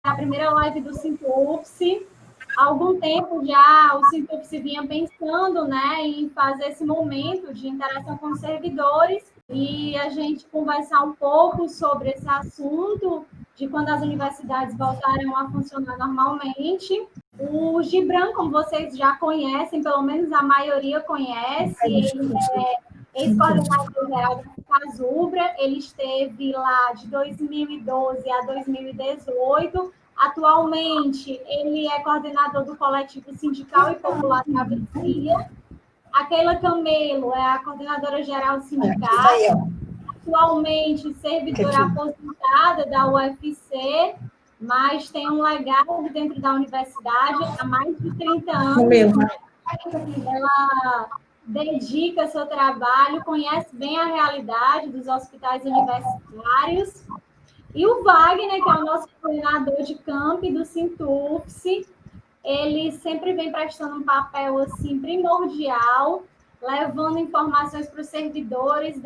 a primeira live do Sintupse. Há algum tempo já o Sintupse vinha pensando, né, em fazer esse momento de interação com os servidores e a gente conversar um pouco sobre esse assunto de quando as universidades voltarem a funcionar normalmente. O Gibran, como vocês já conhecem, pelo menos a maioria conhece, ele é ex-coordenador-geral da Casubra, ele esteve lá de 2012 a 2018. Atualmente, ele é coordenador do Coletivo Sindical e Popular Travessia. A Keila Camelo é a coordenadora-geral sindical. Atualmente, servidora aposentada da UFC, mas tem um legado dentro da universidade há mais de 30 anos. Ela dedica seu trabalho, conhece bem a realidade dos hospitais universitários. E o Wagner, que é o nosso coordenador de camp do Sintupse, ele sempre vem prestando um papel assim, primordial, levando informações para os servidores,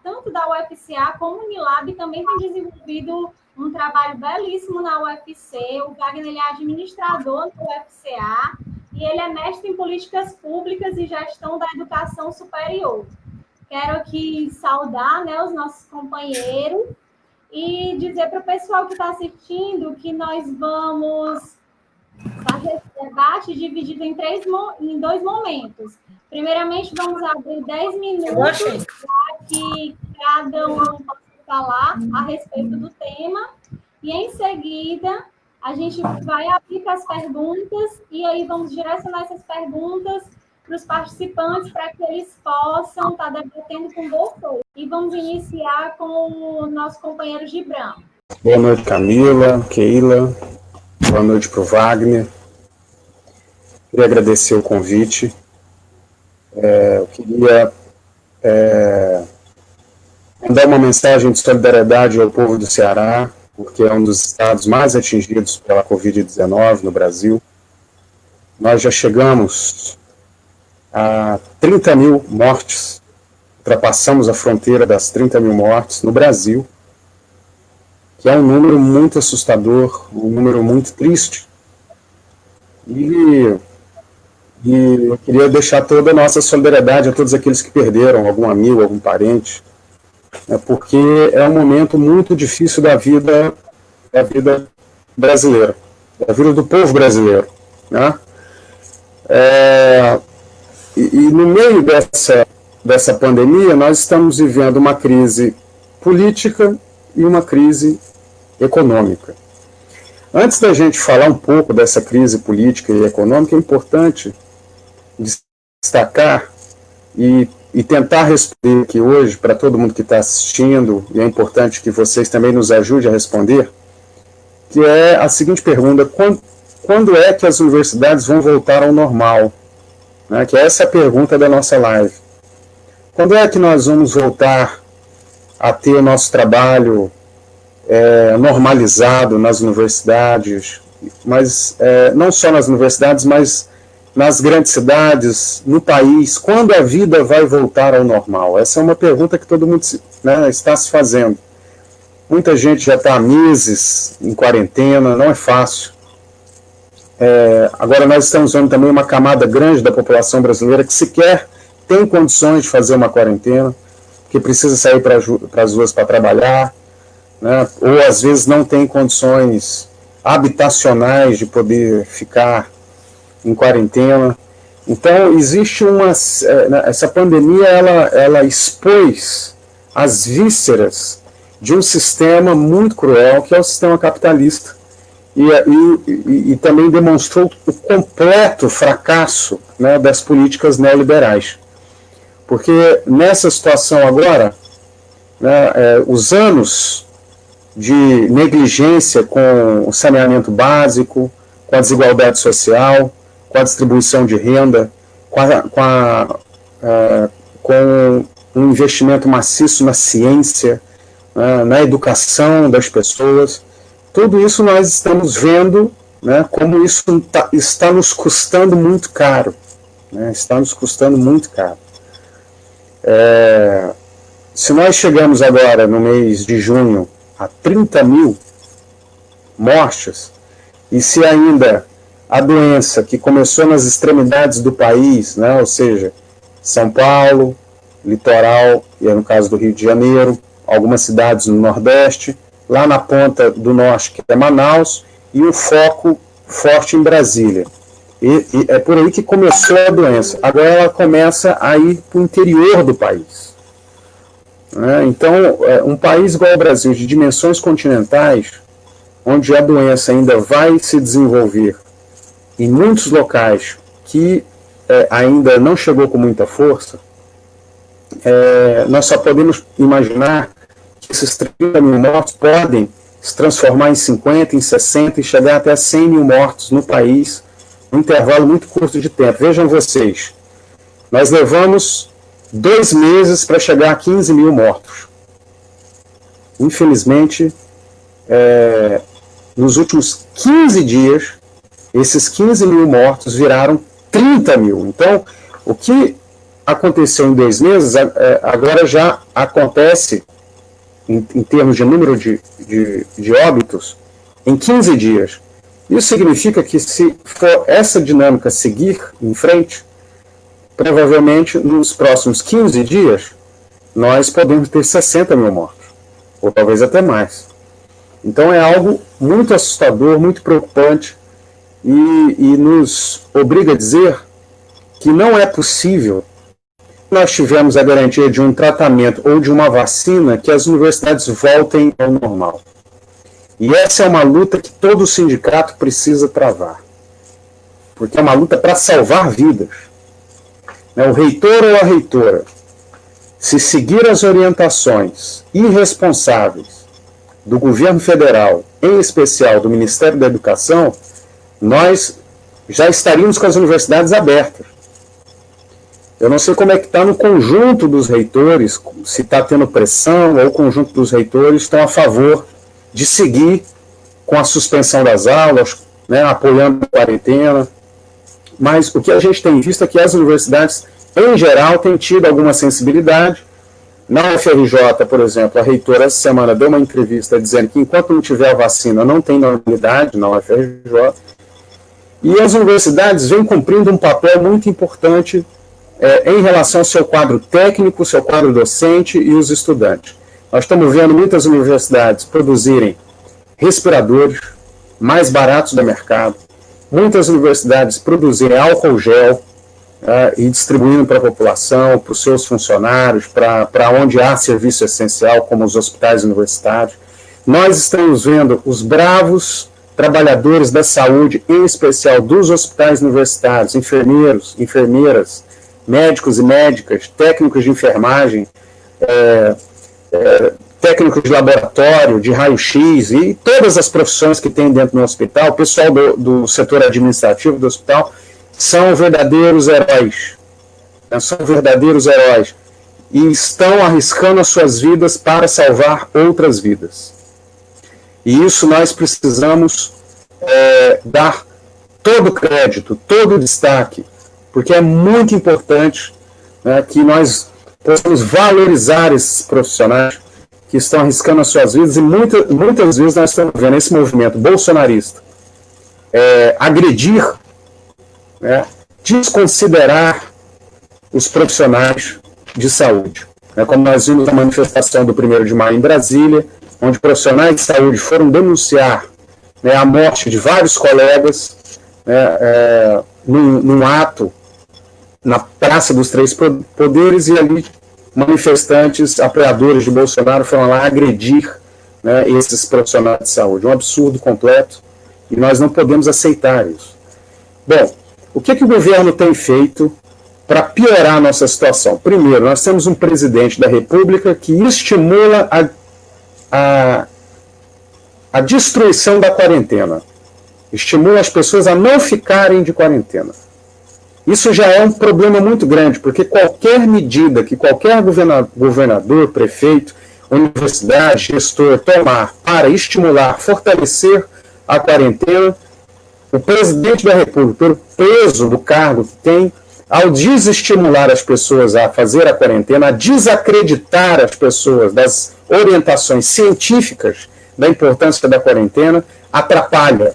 tanto da UFCA como o Unilab, também tem desenvolvido um trabalho belíssimo na UFC. O Wagner ele é administrador da UFCA e ele é mestre em políticas públicas e gestão da educação superior. Quero aqui saudar, né, os nossos companheiros e dizer para o pessoal que está assistindo que nós vamos fazer esse debate dividido em dois momentos. Primeiramente, vamos abrir 10 minutos para que cada um possa falar a respeito do tema. E, em seguida, a gente vai abrir para as perguntas e aí vamos direcionar essas perguntas para os participantes para que eles possam estar debatendo com vocês. E vamos iniciar com o nosso companheiro Gibran. Boa noite, Camila, Keila. Boa noite para o Wagner. Queria agradecer o convite. Eu queria mandar uma mensagem de solidariedade ao povo do Ceará, porque é um dos estados mais atingidos pela Covid-19 no Brasil. Nós já chegamos a 30 mil mortes, ultrapassamos a fronteira das 30 mil mortes no Brasil, que é um número muito assustador, um número muito triste. E eu queria deixar toda a nossa solidariedade a todos aqueles que perderam algum amigo, algum parente, porque é um momento muito difícil da vida brasileira, da vida do povo brasileiro, né? E no meio dessa pandemia, nós estamos vivendo uma crise política e uma crise econômica. Antes da gente falar um pouco dessa crise política e econômica, é importante destacar e tentar responder aqui hoje para todo mundo que está assistindo, e é importante que vocês também nos ajudem a responder, que é a seguinte pergunta: quando é que as universidades vão voltar ao normal? Né, que essa é a pergunta da nossa live. Quando é que nós vamos voltar a ter o nosso trabalho normalizado nas universidades, mas não só nas universidades, mas nas grandes cidades, no país? Quando a vida vai voltar ao normal? Essa é uma pergunta que todo mundo está se fazendo. Muita gente já está há meses em quarentena, não é fácil. Agora nós estamos vendo também uma camada grande da população brasileira que sequer tem condições de fazer uma quarentena, que precisa sair para as ruas para trabalhar, né? Ou às vezes não tem condições habitacionais de poder ficar em quarentena. Então existe essa pandemia, ela expôs as vísceras de um sistema muito cruel, que é o sistema capitalista, e também demonstrou o completo fracasso, né, das políticas neoliberais. Porque nessa situação agora, né, os anos de negligência com o saneamento básico, com a desigualdade social, com a distribuição de renda, com um investimento maciço na ciência, na educação das pessoas, tudo isso nós estamos vendo, né, como isso está nos custando muito caro. Né, está nos custando muito caro. Se nós chegamos agora, no mês de junho, a 30 mil mortes, e se ainda a doença que começou nas extremidades do país, né, ou seja, São Paulo, litoral, e no caso do Rio de Janeiro, algumas cidades no Nordeste, lá na ponta do Norte, que é Manaus, e um foco forte em Brasília. E é por aí que começou a doença. Agora ela começa a ir para o interior do país. Então, um país igual ao Brasil, de dimensões continentais, onde a doença ainda vai se desenvolver em muitos locais que ainda não chegou com muita força, nós só podemos imaginar que esses 30 mil mortos podem se transformar em 50, em 60 e chegar até 100 mil mortos no país, num intervalo muito curto de tempo. Vejam vocês, nós levamos 2 meses para chegar a 15 mil mortos. Infelizmente, nos últimos 15 dias, esses 15 mil mortos viraram 30 mil. Então, o que aconteceu em 2 meses, agora já acontece, em termos de número de óbitos, em 15 dias. Isso significa que, se for essa dinâmica seguir em frente, provavelmente nos próximos 15 dias, nós podemos ter 60 mil mortos, ou talvez até mais. Então é algo muito assustador, muito preocupante, e nos obriga a dizer que não é possível nós tivemos a garantia de um tratamento ou de uma vacina que as universidades voltem ao normal. E essa é uma luta que todo sindicato precisa travar, porque é uma luta para salvar vidas. O reitor ou a reitora, se seguir as orientações irresponsáveis do governo federal, em especial do Ministério da Educação, nós já estaríamos com as universidades abertas. Eu não sei como é que está no conjunto dos reitores, se está tendo pressão, ou o conjunto dos reitores estão a favor de seguir com a suspensão das aulas, apoiando a quarentena. Mas o que a gente tem visto é que as universidades, em geral, têm tido alguma sensibilidade. Na UFRJ, por exemplo, a reitora essa semana deu uma entrevista dizendo que enquanto não tiver a vacina, não tem normalidade na UFRJ. E as universidades vêm cumprindo um papel muito importante em relação ao seu quadro técnico, seu quadro docente e os estudantes. Nós estamos vendo muitas universidades produzirem respiradores mais baratos do mercado, muitas universidades produzirem álcool gel e distribuindo para a população, para os seus funcionários, para onde há serviço essencial, como os hospitais universitários. Nós estamos vendo os bravos trabalhadores da saúde, em especial dos hospitais universitários, enfermeiros, enfermeiras, médicos e médicas, técnicos de enfermagem, técnicos de laboratório, de raio-x e todas as profissões que tem dentro do hospital, o pessoal do setor administrativo do hospital, são verdadeiros heróis. São verdadeiros heróis. E estão arriscando as suas vidas para salvar outras vidas. E isso nós precisamos dar todo o crédito, todo o destaque, porque é muito importante que nós possamos valorizar esses profissionais que estão arriscando as suas vidas, e muitas vezes nós estamos vendo esse movimento bolsonarista agredir, desconsiderar os profissionais de saúde. Como nós vimos na manifestação do 1º de maio em Brasília, onde profissionais de saúde foram denunciar a morte de vários colegas num ato na Praça dos Três Poderes, e ali manifestantes, apoiadores de Bolsonaro, foram lá agredir esses profissionais de saúde. Um absurdo completo, e nós não podemos aceitar isso. Bom, o que o governo tem feito para piorar a nossa situação? Primeiro, nós temos um presidente da República que estimula a destruição da quarentena. Estimula as pessoas a não ficarem de quarentena. Isso já é um problema muito grande, porque qualquer medida que qualquer governador, prefeito, universidade, gestor tomar para estimular, fortalecer a quarentena, o presidente da República, pelo peso do cargo que tem, ao desestimular as pessoas a fazer a quarentena, a desacreditar as pessoas das orientações científicas da importância da quarentena, atrapalha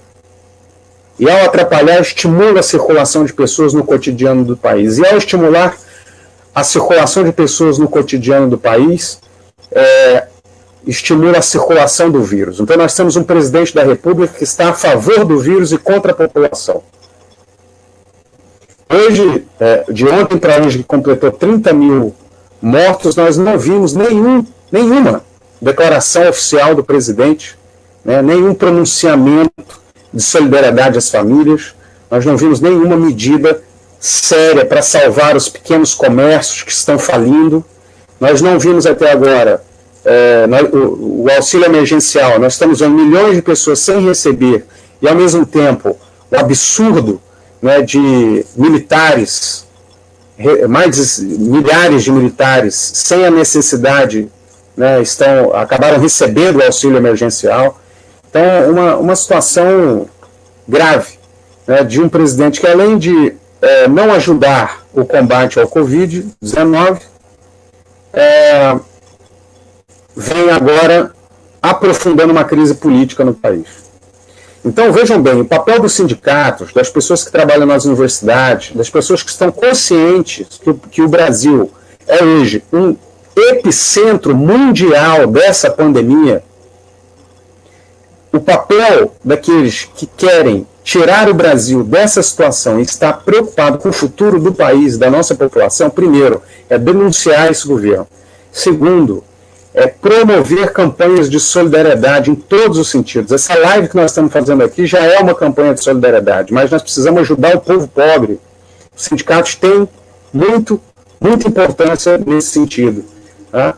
E ao atrapalhar, estimula a circulação de pessoas no cotidiano do país. E ao estimular a circulação de pessoas no cotidiano do país, estimula a circulação do vírus. Então nós temos um presidente da República que está a favor do vírus e contra a população. Hoje, de ontem para hoje, que completou 30 mil mortos, nós não vimos nenhuma declaração oficial do presidente, né, nenhum pronunciamento de solidariedade às famílias, nós não vimos nenhuma medida séria para salvar os pequenos comércios que estão falindo, nós não vimos até agora o auxílio emergencial, nós estamos vendo milhões de pessoas sem receber, e ao mesmo tempo o absurdo, né, de militares, milhares de militares, sem a necessidade, né, acabaram recebendo o auxílio emergencial. Então, uma situação grave, né, de um presidente que, além de não ajudar o combate ao Covid-19, vem agora aprofundando uma crise política no país. Então, vejam bem, o papel dos sindicatos, das pessoas que trabalham nas universidades, das pessoas que estão conscientes que o Brasil é hoje um epicentro mundial dessa pandemia, o papel daqueles que querem tirar o Brasil dessa situação e estar preocupado com o futuro do país, da nossa população, primeiro, é denunciar esse governo. Segundo, é promover campanhas de solidariedade em todos os sentidos. Essa live que nós estamos fazendo aqui já é uma campanha de solidariedade, mas nós precisamos ajudar o povo pobre. Os sindicatos têm muita importância nesse sentido. Tá?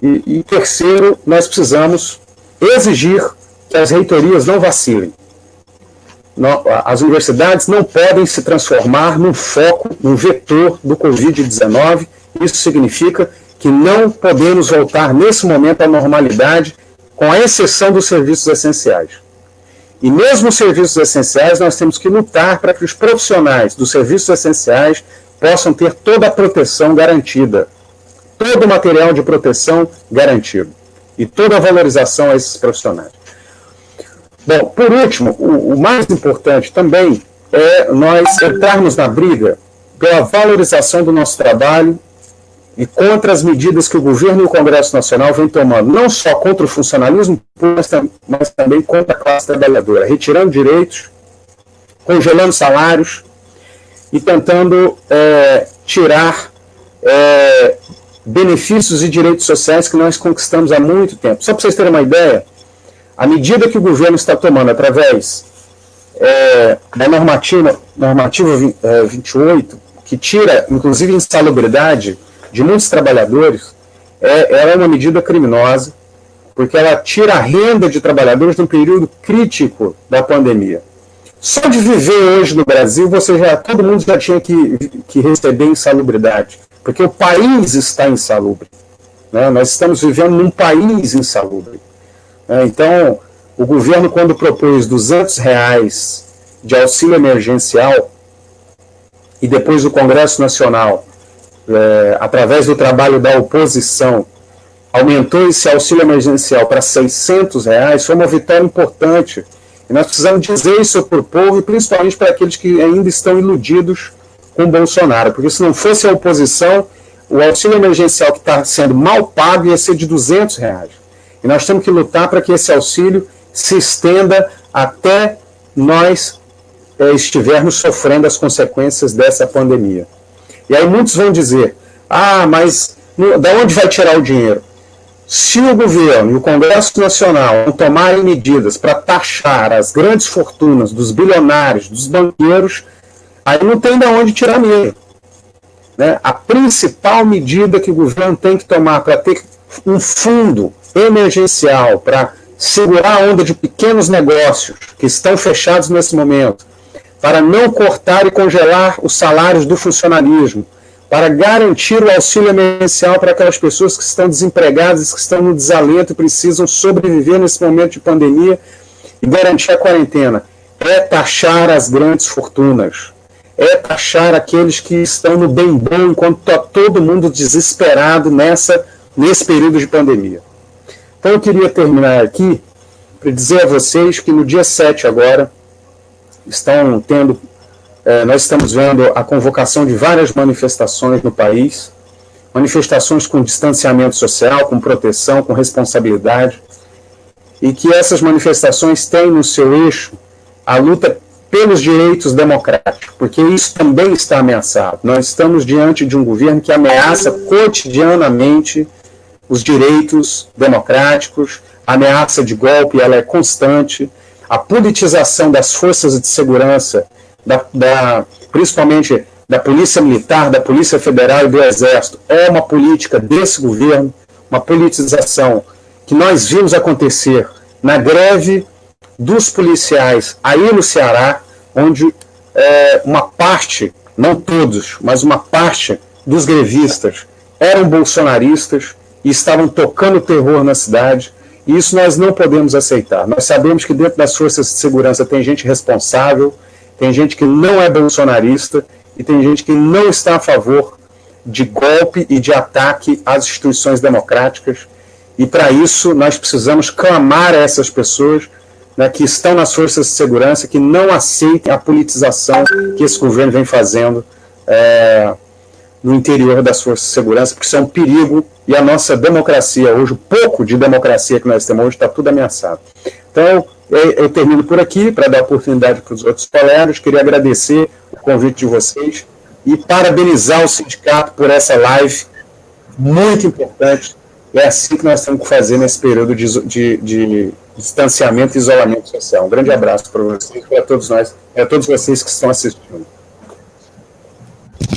E terceiro, nós precisamos exigir que as reitorias não vacilem. As universidades não podem se transformar num foco, num vetor do Covid-19. Isso significa que não podemos voltar nesse momento à normalidade, com a exceção dos serviços essenciais. E mesmo os serviços essenciais, nós temos que lutar para que os profissionais dos serviços essenciais possam ter toda a proteção garantida, todo o material de proteção garantido, e toda a valorização a esses profissionais. Bom, por último, o mais importante também é nós entrarmos na briga pela valorização do nosso trabalho e contra as medidas que o governo e o Congresso Nacional vêm tomando, não só contra o funcionalismo, mas também contra a classe trabalhadora, retirando direitos, congelando salários e tentando tirar benefícios e direitos sociais que nós conquistamos há muito tempo. Só para vocês terem uma ideia, a medida que o governo está tomando através da normativa 28, que tira, inclusive, insalubridade de muitos trabalhadores, ela é uma medida criminosa, porque ela tira a renda de trabalhadores num período crítico da pandemia. Só de viver hoje no Brasil, todo mundo já tinha que receber insalubridade, porque o país está insalubre. Né? Nós estamos vivendo num país insalubre. Então, o governo, quando propôs R$200 de auxílio emergencial, e depois o Congresso Nacional, através do trabalho da oposição, aumentou esse auxílio emergencial para R$600, foi uma vitória importante. E nós precisamos dizer isso para o povo, e principalmente para aqueles que ainda estão iludidos com Bolsonaro, porque se não fosse a oposição, o auxílio emergencial que está sendo mal pago ia ser de R$200. E nós temos que lutar para que esse auxílio se estenda até nós estivermos sofrendo as consequências dessa pandemia. E aí muitos vão dizer, mas da onde vai tirar o dinheiro? Se o governo e o Congresso Nacional não tomarem medidas para taxar as grandes fortunas dos bilionários, dos banqueiros, aí não tem de onde tirar dinheiro. Né? A principal medida que o governo tem que tomar para ter um fundo emergencial para segurar a onda de pequenos negócios que estão fechados nesse momento, para não cortar e congelar os salários do funcionalismo, para garantir o auxílio emergencial para aquelas pessoas que estão desempregadas, que estão no desalento e precisam sobreviver nesse momento de pandemia e garantir a quarentena. É taxar as grandes fortunas. É taxar aqueles que estão no bem bom enquanto está todo mundo desesperado nesse período de pandemia. Então eu queria terminar aqui para dizer a vocês que no dia 7 agora, nós estamos vendo a convocação de várias manifestações no país, manifestações com distanciamento social, com proteção, com responsabilidade, e que essas manifestações têm no seu eixo a luta pelos direitos democráticos, porque isso também está ameaçado. Nós estamos diante de um governo que ameaça cotidianamente os direitos democráticos, a ameaça de golpe, ela é constante, a politização das forças de segurança, principalmente da Polícia Militar, da Polícia Federal e do Exército, é uma política desse governo, uma politização que nós vimos acontecer na greve dos policiais aí no Ceará, onde uma parte, não todos, mas uma parte dos grevistas eram bolsonaristas e estavam tocando terror na cidade, e isso nós não podemos aceitar. Nós sabemos que dentro das forças de segurança tem gente responsável, tem gente que não é bolsonarista e tem gente que não está a favor de golpe e de ataque às instituições democráticas, e para isso nós precisamos clamar a essas pessoas, né, que estão nas forças de segurança, que não aceitem a politização que esse governo vem fazendo no interior das forças de segurança, porque isso é um perigo, e a nossa democracia hoje, o pouco de democracia que nós temos hoje, está tudo ameaçado. Então, eu termino por aqui, para dar oportunidade para os outros colegas. Queria agradecer o convite de vocês e parabenizar o sindicato por essa live muito importante. É assim que nós temos que fazer nesse período de distanciamento e isolamento social. Um grande abraço para vocês, para todos nós, e a todos vocês que estão assistindo.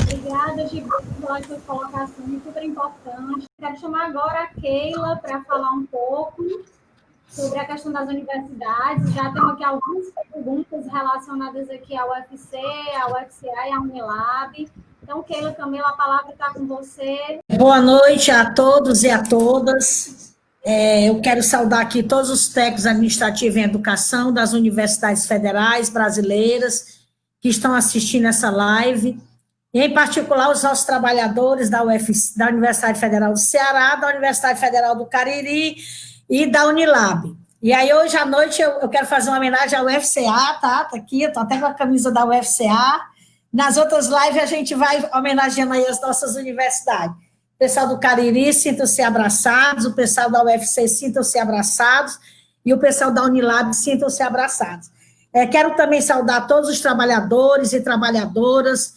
Obrigada, Gilberto, pelas suas colocações, super importante. Quero chamar agora a Keila para falar um pouco sobre a questão das universidades. Já temos aqui algumas perguntas relacionadas aqui ao UFC, ao UFCA e à Unilab. Então, Keila, Camila, a palavra está com você. Boa noite a todos e a todas. Eu quero saudar aqui todos os técnicos administrativos em educação das universidades federais brasileiras que estão assistindo essa live, e, em particular, os nossos trabalhadores da Universidade Federal do Ceará, da Universidade Federal do Cariri e da Unilab. E aí, hoje à noite, eu quero fazer uma homenagem ao UFCA, tá aqui, eu estou até com a camisa da UFCA. Nas outras lives, a gente vai homenageando aí as nossas universidades. O pessoal do Cariri, sintam-se abraçados, o pessoal da UFC, sintam-se abraçados, e o pessoal da Unilab, sintam-se abraçados. Quero também saudar todos os trabalhadores e trabalhadoras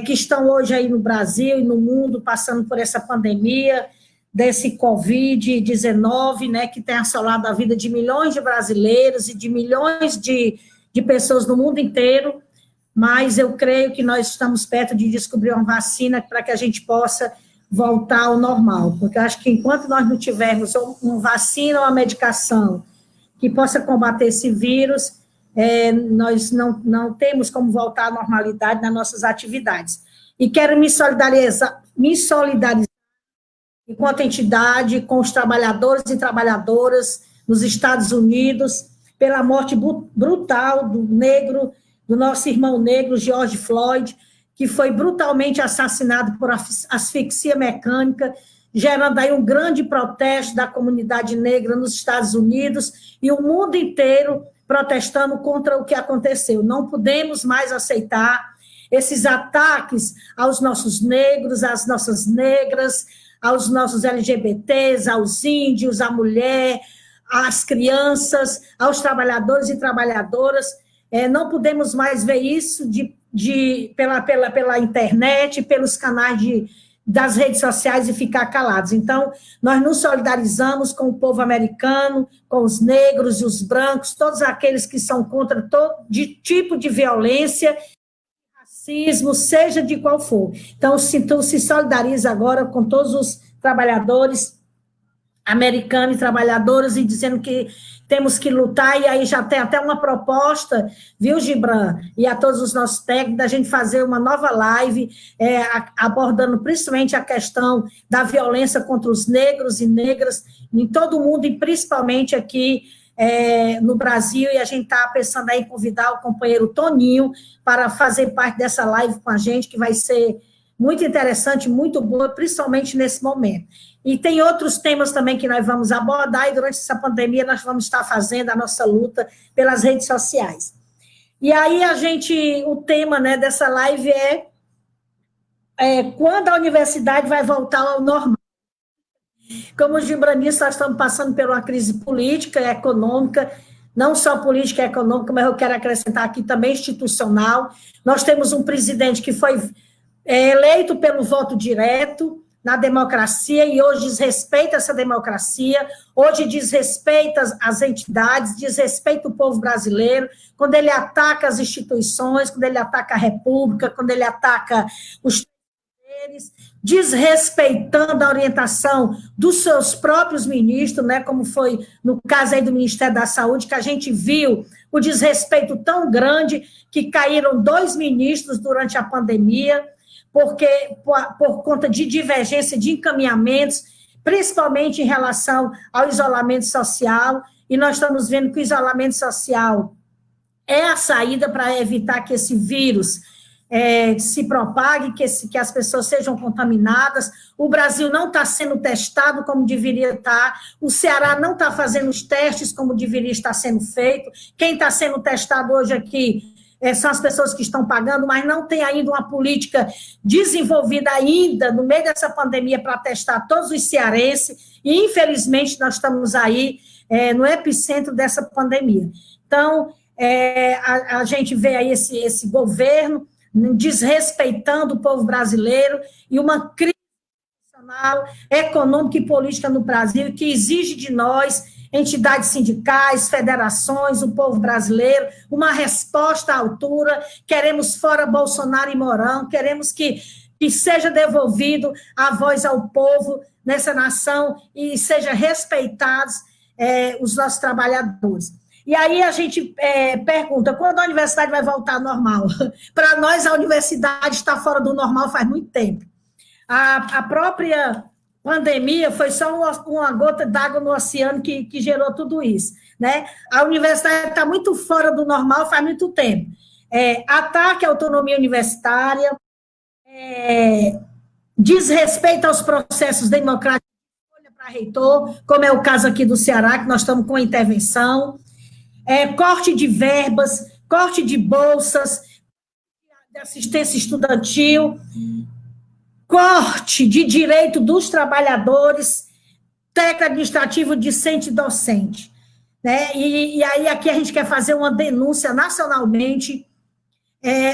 que estão hoje aí no Brasil e no mundo, passando por essa pandemia, desse Covid-19, né, que tem assolado a vida de milhões de brasileiros e de milhões de pessoas no mundo inteiro, mas eu creio que nós estamos perto de descobrir uma vacina para que a gente possa voltar ao normal, porque eu acho que enquanto nós não tivermos uma vacina ou uma medicação que possa combater esse vírus, nós não temos como voltar à normalidade nas nossas atividades. E quero me solidarizar enquanto entidade com os trabalhadores e trabalhadoras nos Estados Unidos pela morte brutal do nosso irmão negro, George Floyd, que foi brutalmente assassinado por asfixia mecânica, gerando aí um grande protesto da comunidade negra nos Estados Unidos e o mundo inteiro protestando contra o que aconteceu. Não podemos mais aceitar esses ataques aos nossos negros, às nossas negras, aos nossos LGBTs, aos índios, à mulher, às crianças, aos trabalhadores e trabalhadoras. Não podemos mais ver isso pela internet, pelos canais das redes sociais e ficar calados. Então, nós nos solidarizamos com o povo americano, com os negros e os brancos, todos aqueles que são contra todo tipo de violência, racismo, seja de qual for. Então, se solidariza agora com todos os trabalhadores americanos e trabalhadoras e dizendo que temos que lutar, e aí já tem até uma proposta, viu, Gibran, e a todos os nossos técnicos, da gente fazer uma nova live, abordando principalmente a questão da violência contra os negros e negras em todo o mundo, e principalmente aqui no Brasil, e a gente está pensando aí em convidar o companheiro Toninho para fazer parte dessa live com a gente, que vai ser muito interessante, muito boa, principalmente nesse momento. E tem outros temas também que nós vamos abordar, e durante essa pandemia nós vamos estar fazendo a nossa luta pelas redes sociais. E aí o tema, né, dessa live é quando a universidade vai voltar ao normal. Como os gibranistas, nós estamos passando por uma crise política e econômica, não só política e econômica, mas eu quero acrescentar aqui também institucional. Nós temos um presidente que foi eleito pelo voto direto na democracia e hoje desrespeita essa democracia, hoje desrespeita as entidades, desrespeita o povo brasileiro, quando ele ataca as instituições, quando ele ataca a República, quando ele ataca os poderes, desrespeitando a orientação dos seus próprios ministros, né, como foi no caso aí do Ministério da Saúde, que a gente viu o desrespeito tão grande que caíram 2 ministros durante a pandemia, porque por conta de divergência de encaminhamentos, principalmente em relação ao isolamento social, e nós estamos vendo que o isolamento social é a saída para evitar que esse vírus se propague, que as pessoas sejam contaminadas. O Brasil não está sendo testado como deveria estar, o Ceará não está fazendo os testes como deveria estar sendo feito, quem está sendo testado hoje aqui são as pessoas que estão pagando, mas não tem ainda uma política desenvolvida ainda, no meio dessa pandemia, para testar todos os cearenses, e infelizmente nós estamos aí no epicentro dessa pandemia. Então, a gente vê aí esse governo desrespeitando o povo brasileiro e uma crise nacional, econômica e política no Brasil que exige de nós, entidades sindicais, federações, o povo brasileiro, uma resposta à altura. Queremos fora Bolsonaro e Mourão, queremos que seja devolvido a voz ao povo nessa nação e seja respeitados os nossos trabalhadores. E aí a gente pergunta, quando a universidade vai voltar ao normal? Para nós, a universidade está fora do normal faz muito tempo. A própria pandemia foi só uma gota d'água no oceano que gerou tudo isso, né? A universidade está muito fora do normal faz muito tempo. Ataque à autonomia universitária, desrespeito aos processos democráticos para reitor, como é o caso aqui do Ceará, que nós estamos com a intervenção, corte de verbas, corte de bolsas, de assistência estudantil, corte de direito dos trabalhadores, técnico administrativo, discente e docente. Né? E aí aqui a gente quer fazer uma denúncia nacionalmente.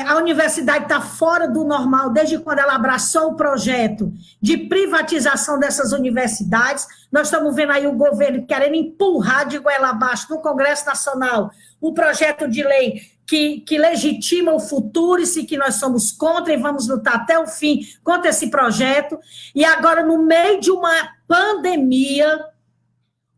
A universidade está fora do normal desde quando ela abraçou o projeto de privatização dessas universidades. Nós estamos vendo aí o governo querendo empurrar de goela abaixo no Congresso Nacional o projeto de lei que legitima o futuro e que nós somos contra e vamos lutar até o fim contra esse projeto. E agora, no meio de uma pandemia,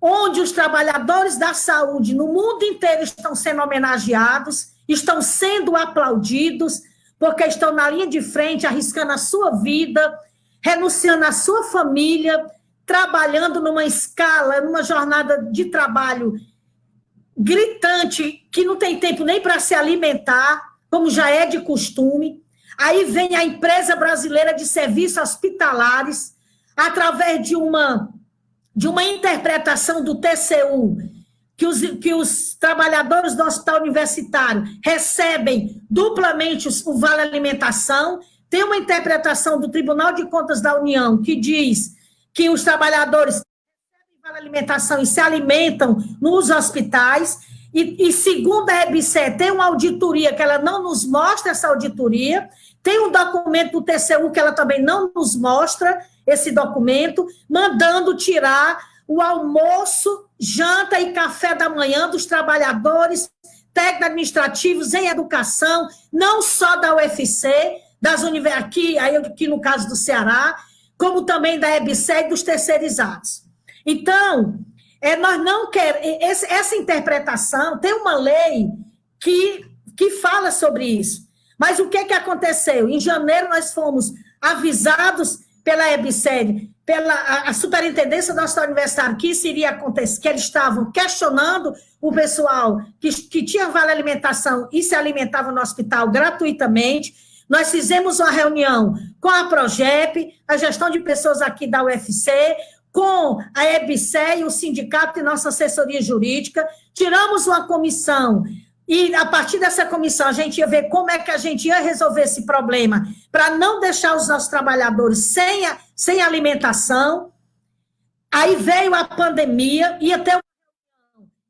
onde os trabalhadores da saúde no mundo inteiro estão sendo homenageados, estão sendo aplaudidos, porque estão na linha de frente, arriscando a sua vida, renunciando à sua família, trabalhando numa escala, numa jornada de trabalho gritante, que não tem tempo nem para se alimentar, como já é de costume. Aí vem a empresa brasileira de serviços hospitalares, através de uma interpretação do TCU, que os trabalhadores do hospital universitário recebem duplamente o Vale Alimentação. Tem uma interpretação do Tribunal de Contas da União que diz que os trabalhadores recebem Vale Alimentação e se alimentam nos hospitais. E segundo a EBSER, tem uma auditoria que ela não nos mostra essa auditoria, tem um documento do TCU que ela também não nos mostra esse documento, mandando tirar o almoço, janta e café da manhã dos trabalhadores técnicos administrativos em educação, não só da UFC, aqui no caso do Ceará, como também da EBSER e dos terceirizados. Então, nós não queremos... Essa interpretação, tem uma lei que fala sobre isso. Mas o que aconteceu? Em janeiro, nós fomos avisados pela EBSER, pela superintendência do Hospital Universitário, que isso iria acontecer, que eles estavam questionando o pessoal que tinha vale alimentação e se alimentava no hospital gratuitamente, Nós fizemos uma reunião com a Progep, a gestão de pessoas aqui da UFC, com a EBSE e o sindicato e nossa assessoria jurídica, tiramos uma comissão, e a partir dessa comissão a gente ia ver como é que a gente ia resolver esse problema, para não deixar os nossos trabalhadores sem alimentação. Aí veio a pandemia, ia ter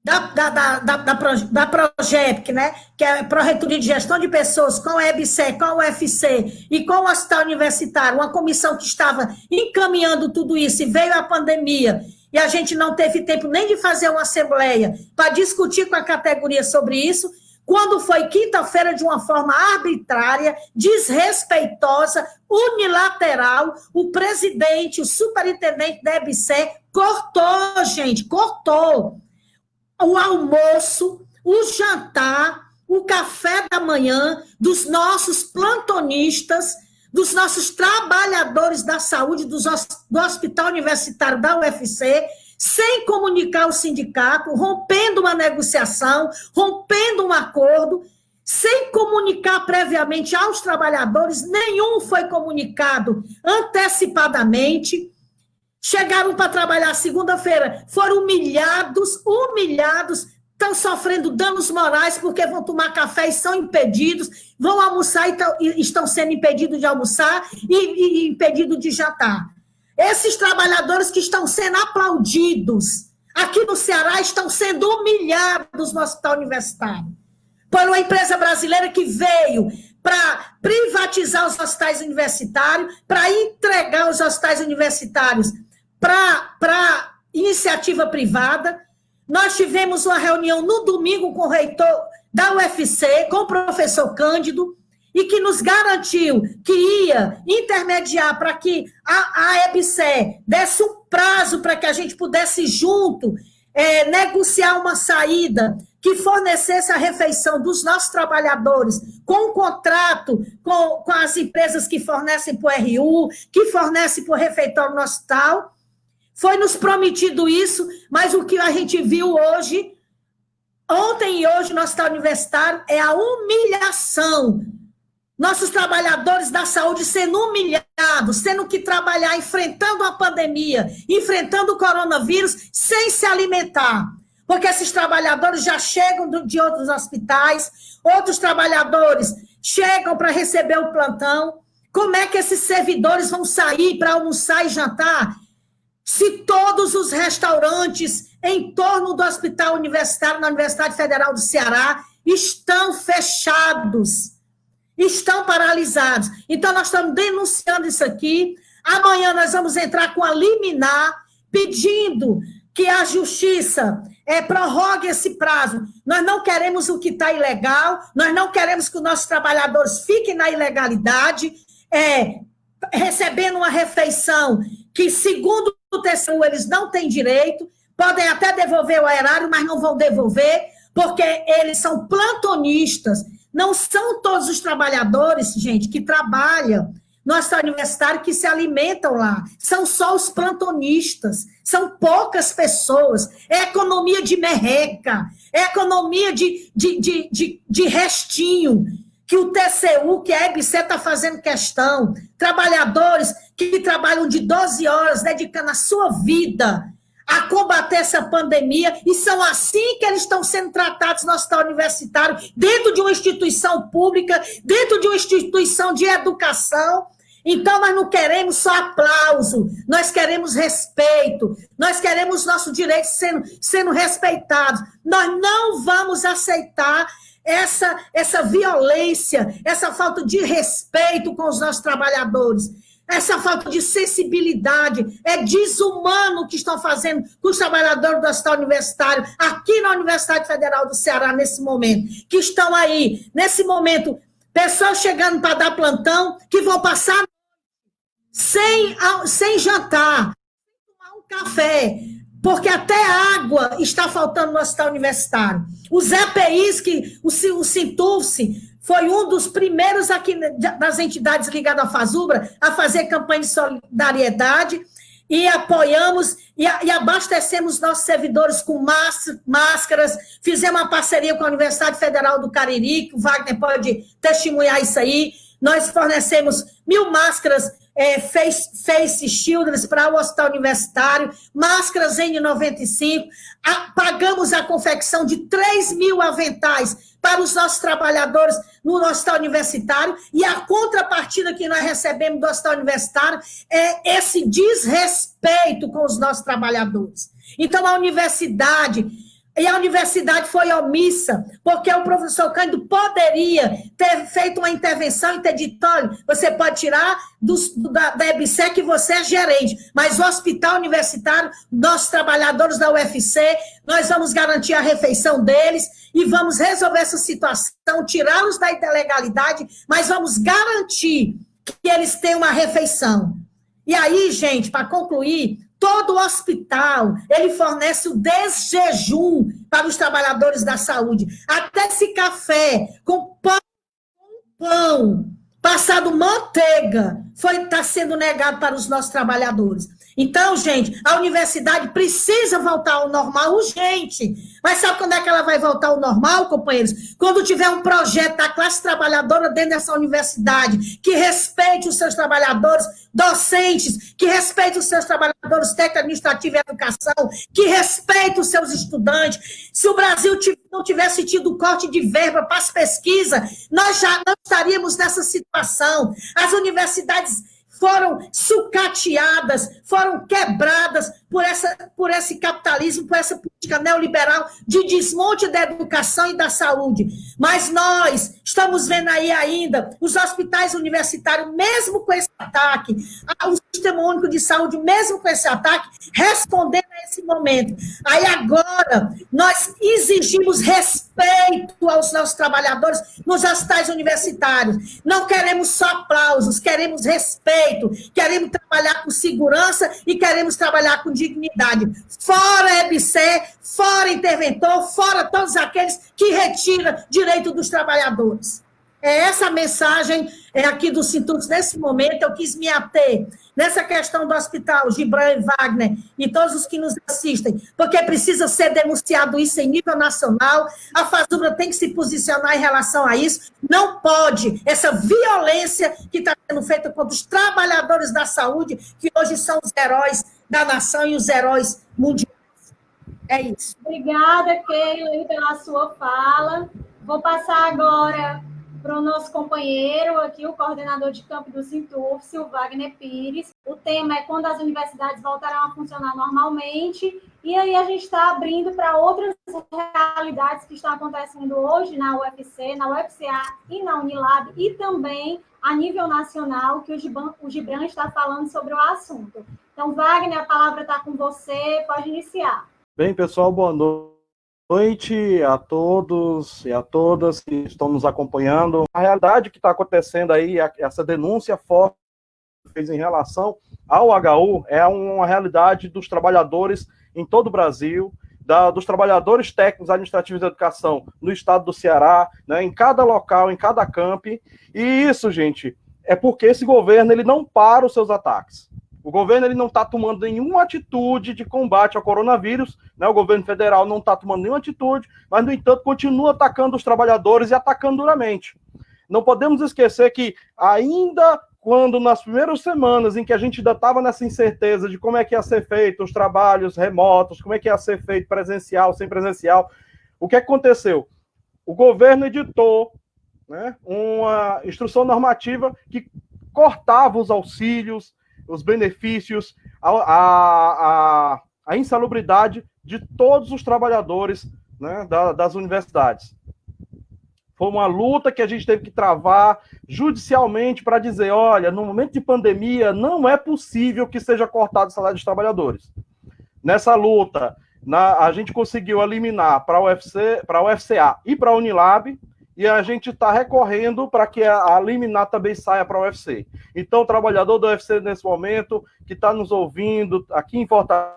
da Progep, né, que é a Pró-Reitoria de Gestão de Pessoas, com a EBSE, com a UFC e com o Hospital Universitário, uma comissão que estava encaminhando tudo isso, e veio a pandemia, e a gente não teve tempo nem de fazer uma assembleia para discutir com a categoria sobre isso, quando foi quinta-feira, de uma forma arbitrária, desrespeitosa, unilateral, o presidente, o superintendente da EBSE cortou, gente, cortou o almoço, o jantar, o café da manhã dos nossos plantonistas, dos nossos trabalhadores da saúde, do Hospital Universitário da UFC, sem comunicar o sindicato, rompendo uma negociação, rompendo um acordo, sem comunicar previamente aos trabalhadores, nenhum foi comunicado antecipadamente. Chegaram para trabalhar segunda-feira, foram humilhados, estão sofrendo danos morais porque vão tomar café e são impedidos, vão almoçar e estão sendo impedidos de almoçar e impedidos de jantar. Esses trabalhadores que estão sendo aplaudidos aqui no Ceará estão sendo humilhados no Hospital Universitário por uma empresa brasileira que veio para privatizar os hospitais universitários, para entregar os hospitais universitários para iniciativa privada. Nós tivemos uma reunião no domingo com o reitor da UFC, com o professor Cândido, e que nos garantiu que ia intermediar para que a EBSE desse um prazo para que a gente pudesse junto negociar uma saída que fornecesse a refeição dos nossos trabalhadores com um contrato com as empresas que fornecem para o RU, que fornecem para o refeitório no hospital. Foi nos prometido isso, mas o que a gente viu hoje, ontem e hoje no Hospital Universitário, é a humilhação. Nossos trabalhadores da saúde sendo humilhados, tendo que trabalhar enfrentando a pandemia, enfrentando o coronavírus, sem se alimentar. Porque esses trabalhadores já chegam de outros hospitais, outros trabalhadores chegam para receber o plantão. Como é que esses servidores vão sair para almoçar e jantar se todos os restaurantes em torno do Hospital Universitário, na Universidade Federal do Ceará, estão fechados? Estão paralisados. Então, nós estamos denunciando isso aqui. Amanhã nós vamos entrar com a liminar, pedindo que a Justiça prorrogue esse prazo. Nós não queremos o que está ilegal, nós não queremos que os nossos trabalhadores fiquem na ilegalidade, recebendo uma refeição que, segundo o TCU, eles não têm direito, podem até devolver o erário, mas não vão devolver, porque eles são plantonistas. Não são todos os trabalhadores, gente, que trabalham no Hospital Universitário que se alimentam lá. São só os plantonistas. São poucas pessoas. É economia de merreca. É economia de restinho. Que o TCU, que a EBSE está fazendo questão. Trabalhadores que trabalham de 12 horas, dedicando a sua vida a combater essa pandemia, e são assim que eles estão sendo tratados no Hospital Universitário, dentro de uma instituição pública, dentro de uma instituição de educação. Então, nós não queremos só aplauso, nós queremos respeito, nós queremos nossos direitos sendo respeitados. Nós não vamos aceitar essa violência, essa falta de respeito com os nossos trabalhadores. Essa falta de sensibilidade, é desumano o que estão fazendo com os trabalhadores do Hospital Universitário, aqui na Universidade Federal do Ceará, nesse momento, que estão aí, nesse momento, pessoas chegando para dar plantão, que vão passar sem jantar, sem tomar um café, porque até água está faltando no Hospital Universitário. Os EPIs, o Sintufse, foi um dos primeiros aqui das entidades ligadas à FASUBRA a fazer campanha de solidariedade, e apoiamos e abastecemos nossos servidores com máscaras, fizemos uma parceria com a Universidade Federal do Cariri, que o Wagner pode testemunhar isso aí, nós fornecemos 1.000 máscaras face shielders para o hospital universitário, máscaras N95, pagamos a confecção de 3.000 aventais para os nossos trabalhadores no hospital universitário, e a contrapartida que nós recebemos do hospital universitário é esse desrespeito com os nossos trabalhadores. Então, a universidade foi omissa, porque o professor Cândido poderia ter feito uma intervenção e ter dito, olha, você pode tirar da EBSER que você é gerente, mas o hospital universitário, nossos trabalhadores da UFC, nós vamos garantir a refeição deles e vamos resolver essa situação, tirá-los da ilegalidade, mas vamos garantir que eles tenham uma refeição. E aí, gente, para concluir, todo o hospital, ele fornece o desjejum para os trabalhadores da saúde. Até esse café com pão passado manteiga está sendo negado para os nossos trabalhadores. Então, gente, a universidade precisa voltar ao normal urgente. Mas sabe quando é que ela vai voltar ao normal, companheiros? Quando tiver um projeto da classe trabalhadora dentro dessa universidade, que respeite os seus trabalhadores docentes, que respeite os seus trabalhadores técnico-administrativos e educação, que respeite os seus estudantes. Se o Brasil não tivesse tido corte de verba para as pesquisas, nós já não estaríamos nessa situação. As universidades foram sucateadas, foram quebradas por esse capitalismo, por essa política neoliberal de desmonte da educação e da saúde. Mas nós estamos vendo aí ainda os hospitais universitários, mesmo com esse ataque, o Sistema Único de Saúde, mesmo com esse ataque, respondendo a esse momento. Aí agora, nós exigimos respeito aos nossos trabalhadores nos hospitais universitários. Não queremos só aplausos, queremos respeito, queremos trabalhar com segurança e queremos trabalhar com dignidade. Fora EBSER, fora interventor, fora todos aqueles que retiram direito dos trabalhadores. É essa a mensagem aqui do Sintux nesse momento. Eu quis me ater nessa questão do hospital Gibran e Wagner e todos os que nos assistem, porque precisa ser denunciado isso em nível nacional. A FASUBRA tem que se posicionar em relação a isso. Não pode essa violência que está sendo feita contra os trabalhadores da saúde, que hoje são os heróis da nação e os heróis mundiais. É isso. Obrigada, Keila, pela sua fala. Vou passar agora para o nosso companheiro aqui, o coordenador de campo do Sintuf, o Wagner Pires. O tema é quando as universidades voltarão a funcionar normalmente, e aí a gente está abrindo para outras realidades que estão acontecendo hoje na UFC, na UFCA e na Unilab, e também a nível nacional, que o Gibran está falando sobre o assunto. Então, Wagner, a palavra está com você, pode iniciar. Bem, pessoal, boa noite a todos e a todas que estão nos acompanhando. A realidade que está acontecendo aí, essa denúncia forte que fez em relação ao HU, é uma realidade dos trabalhadores em todo o Brasil, dos trabalhadores técnicos administrativos de educação no estado do Ceará, né, em cada local, em cada campi. E isso, gente, é porque esse governo ele não para os seus ataques. O governo ele não está tomando nenhuma atitude de combate ao coronavírus, né? O governo federal não está tomando nenhuma atitude, mas, no entanto, continua atacando os trabalhadores e atacando duramente. Não podemos esquecer que, ainda quando nas primeiras semanas em que a gente ainda estava nessa incerteza de como é que ia ser feito os trabalhos remotos, como é que ia ser feito presencial, sem presencial, o que aconteceu? O governo editou, né, uma instrução normativa que cortava os auxílios, os benefícios, a insalubridade de todos os trabalhadores, né, das universidades. Foi uma luta que a gente teve que travar judicialmente para dizer, olha, no momento de pandemia, não é possível que seja cortado o salário dos trabalhadores. Nessa luta, a gente conseguiu eliminar para a UFCA e para a Unilab, e a gente está recorrendo para que a liminar também saia para a UFC. Então, o trabalhador da UFC, nesse momento, que está nos ouvindo aqui em Fortaleza,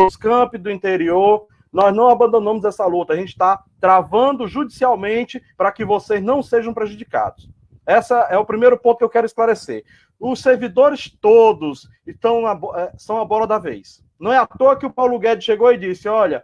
nos campi do interior, nós não abandonamos essa luta. A gente está travando judicialmente para que vocês não sejam prejudicados. Esse é o primeiro ponto que eu quero esclarecer. Os servidores todos são a bola da vez. Não é à toa que o Paulo Guedes chegou e disse, olha,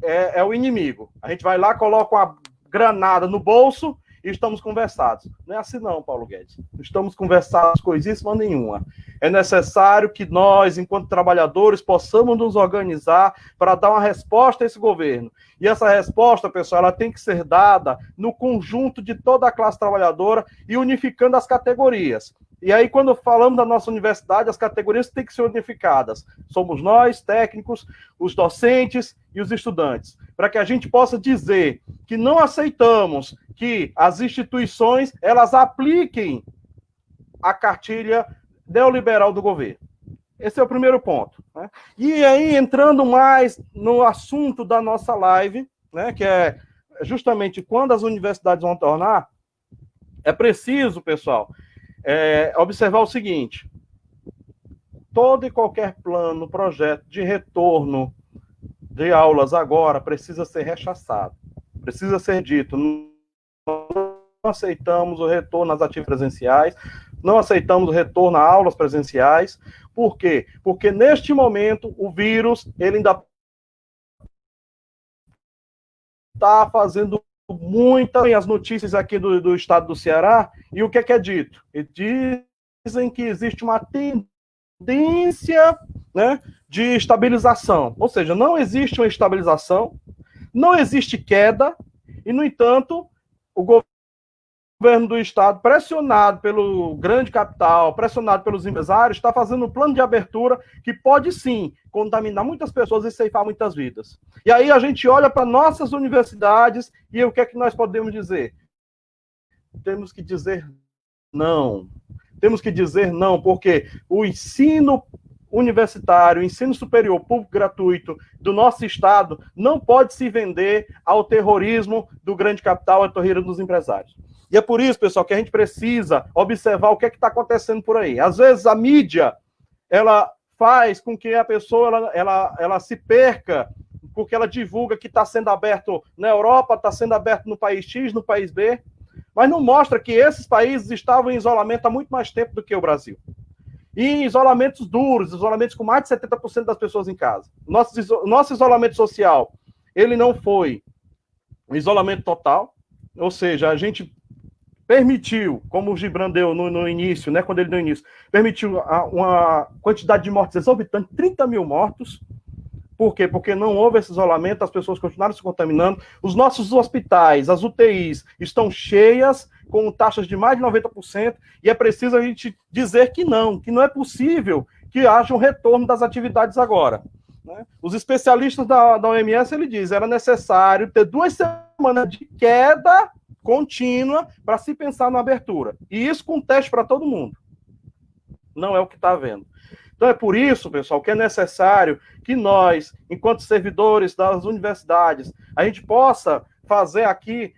é o inimigo. A gente vai lá, coloca uma granada no bolso e estamos conversados. Não é assim não, Paulo Guedes. Não estamos conversados coisíssima nenhuma. É necessário que nós, enquanto trabalhadores, possamos nos organizar para dar uma resposta a esse governo. E essa resposta, pessoal, ela tem que ser dada no conjunto de toda a classe trabalhadora e unificando as categorias. E aí, quando falamos da nossa universidade, as categorias têm que ser unificadas. Somos nós, técnicos, os docentes e os estudantes. Para que a gente possa dizer que não aceitamos que as instituições elas apliquem a cartilha neoliberal do governo. Esse é o primeiro ponto. Né? E aí, entrando mais no assunto da nossa live, né, que é justamente quando as universidades vão tornar, é preciso, pessoal, observar o seguinte: todo e qualquer plano, projeto de retorno de aulas agora precisa ser rechaçado, precisa ser dito, não aceitamos o retorno às atividades presenciais, não aceitamos o retorno a aulas presenciais. Por quê? Porque neste momento o vírus ele ainda está fazendo muitas notícias aqui do estado do Ceará, e o que é dito? E dizem que existe uma tendência, né, de estabilização, ou seja, não existe uma estabilização, não existe queda, e, no entanto, o governo do estado, pressionado pelo grande capital, pressionado pelos empresários, está fazendo um plano de abertura que pode, sim, contaminar muitas pessoas e ceifar muitas vidas. E aí a gente olha para nossas universidades e o que é que nós podemos dizer? Temos que dizer não. Temos que dizer não, porque o ensino universitário, o ensino superior público gratuito do nosso estado não pode se vender ao terrorismo do grande capital, ao terrorismo dos empresários. E é por isso, pessoal, que a gente precisa observar o que é que está acontecendo por aí. Às vezes a mídia, ela faz com que a pessoa ela se perca, porque ela divulga que está sendo aberto na Europa, está sendo aberto no país X, no país B, mas não mostra que esses países estavam em isolamento há muito mais tempo do que o Brasil. E em isolamentos duros, isolamentos com mais de 70% das pessoas em casa. Nosso isolamento social, ele não foi um isolamento total, ou seja, a gente permitiu, como o Gibran deu no início, né, quando ele deu início, permitiu uma quantidade de mortes exorbitante, 30 mil mortos. Por quê? Porque não houve esse isolamento, as pessoas continuaram se contaminando. Os nossos hospitais, as UTIs, estão cheias, com taxas de mais de 90%, e é preciso a gente dizer que não é possível que haja um retorno das atividades agora. Né? Os especialistas da OMS, ele diz, era necessário ter 2 semanas de queda contínua para se pensar na abertura. E isso com teste para todo mundo. Não é o que está havendo. Então é por isso, pessoal, que é necessário que nós, enquanto servidores das universidades, a gente possa fazer aqui,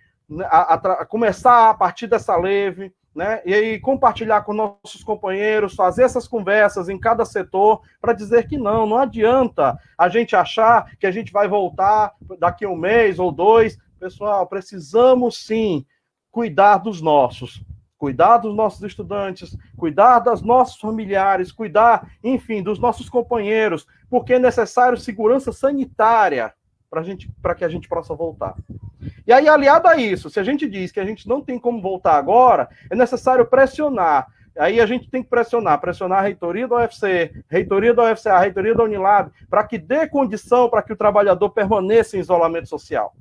começar a partir dessa leve, né, e aí compartilhar com nossos companheiros, fazer essas conversas em cada setor, para dizer que não adianta a gente achar que a gente vai voltar daqui a 1 mês ou 2. Pessoal, precisamos sim cuidar dos nossos estudantes, cuidar dos nossos familiares, cuidar, enfim, dos nossos companheiros, porque é necessário segurança sanitária para que a gente possa voltar. E aí, aliado a isso, se a gente diz que a gente não tem como voltar agora, é necessário pressionar. Aí a gente tem que pressionar a reitoria da UFC, reitoria da UFCA, a reitoria da Unilab, para que dê condição para que o trabalhador permaneça em isolamento social.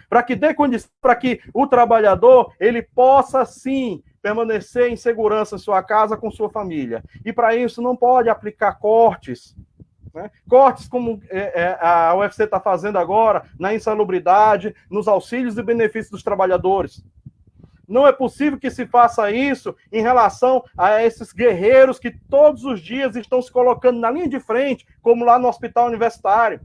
Para que dê condição para que o trabalhador ele possa, sim, permanecer em segurança em sua casa com sua família. E para isso não pode aplicar cortes, né? Cortes como a UFC está fazendo agora na insalubridade, nos auxílios e benefícios dos trabalhadores. Não é possível que se faça isso em relação a esses guerreiros que todos os dias estão se colocando na linha de frente, como lá no hospital universitário,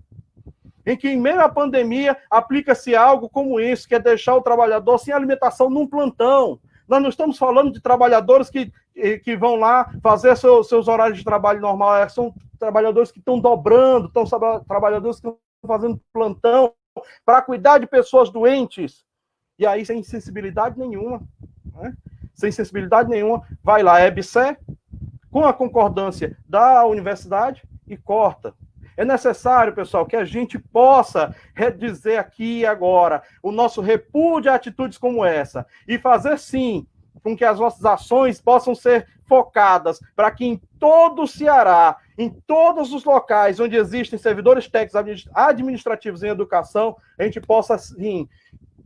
em que, em meio à pandemia, aplica-se algo como isso, que é deixar o trabalhador sem alimentação num plantão. Nós não estamos falando de trabalhadores que vão lá fazer seus horários de trabalho normal, são trabalhadores que estão dobrando, trabalhadores que estão fazendo plantão para cuidar de pessoas doentes. E aí, sem sensibilidade nenhuma, né? Sem sensibilidade nenhuma, vai lá a EBSER, com a concordância da universidade, e corta. É necessário, pessoal, que a gente possa dizer aqui e agora o nosso repúdio a atitudes como essa e fazer, sim, com que as nossas ações possam ser focadas para que em todo o Ceará, em todos os locais onde existem servidores técnicos administrativos em educação, a gente possa, sim,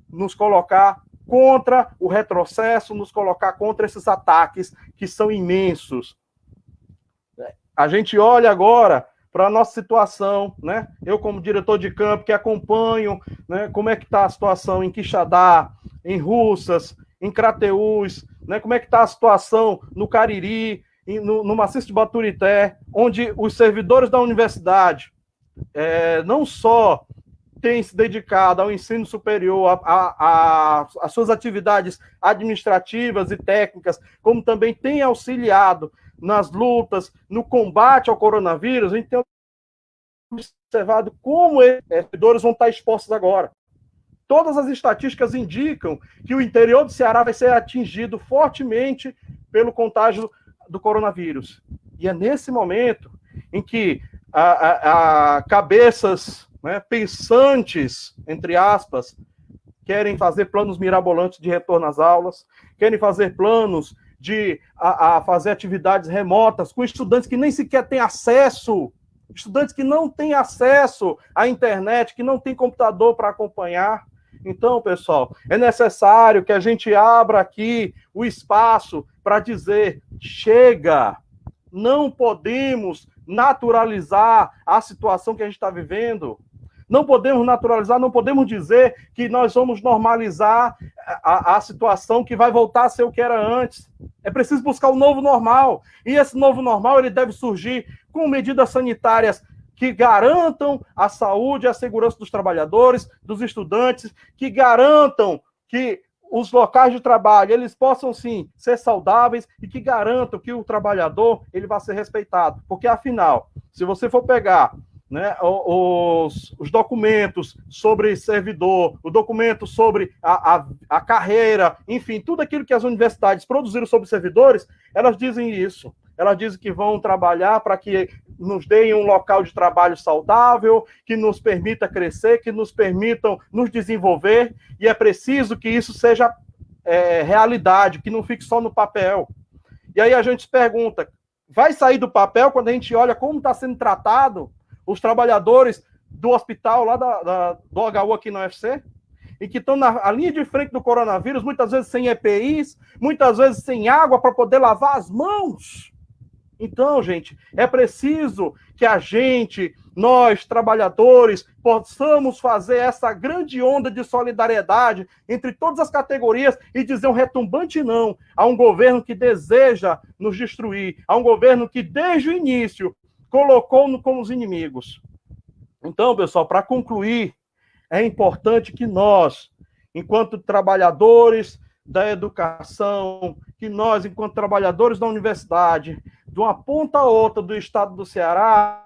nos colocar contra o retrocesso, nos colocar contra esses ataques que são imensos. A gente olha agora para a nossa situação, né? Eu, como diretor de campo, que acompanho, né, como é que está a situação em Quixadá, em Russas, em Crateús, né, como é que está a situação no Cariri, no maciço de Baturité, onde os servidores da universidade não só têm se dedicado ao ensino superior, às suas atividades administrativas e técnicas, como também têm auxiliado nas lutas, no combate ao coronavírus. A gente tem observado como esses servidores vão estar expostos agora. Todas as estatísticas indicam que o interior do Ceará vai ser atingido fortemente pelo contágio do coronavírus. E é nesse momento em que cabeças, né, pensantes, entre aspas, querem fazer planos mirabolantes de retorno às aulas, querem fazer planos de fazer atividades remotas com estudantes que nem sequer têm acesso, estudantes que não têm acesso à internet, que não têm computador para acompanhar. Então, pessoal, é necessário que a gente abra aqui o espaço para dizer: chega, não podemos naturalizar a situação que a gente está vivendo. Não podemos naturalizar, não podemos dizer que nós vamos normalizar a situação que vai voltar a ser o que era antes. É preciso buscar um novo normal. E esse novo normal ele deve surgir com medidas sanitárias que garantam a saúde e a segurança dos trabalhadores, dos estudantes, que garantam que os locais de trabalho eles possam, sim, ser saudáveis e que garantam que o trabalhador ele vai ser respeitado. Porque, afinal, se você for pegar, né, os documentos sobre servidor, o documento sobre a carreira, enfim, tudo aquilo que as universidades produziram sobre servidores, elas dizem isso. Elas dizem que vão trabalhar para que nos deem um local de trabalho saudável, que nos permita crescer, que nos permitam nos desenvolver, e é preciso que isso seja realidade, que não fique só no papel. E aí a gente se pergunta, vai sair do papel quando a gente olha como está sendo tratado os trabalhadores do hospital lá do HU aqui na UFC, e que estão na linha de frente do coronavírus, muitas vezes sem EPIs, muitas vezes sem água para poder lavar as mãos. Então, gente, é preciso que a gente, nós, trabalhadores, possamos fazer essa grande onda de solidariedade entre todas as categorias e dizer um retumbante não a um governo que deseja nos destruir, a um governo que, desde o início, colocou-nos como os inimigos. Então, pessoal, para concluir, é importante que nós, enquanto trabalhadores da educação, que nós, enquanto trabalhadores da universidade, de uma ponta a outra do estado do Ceará,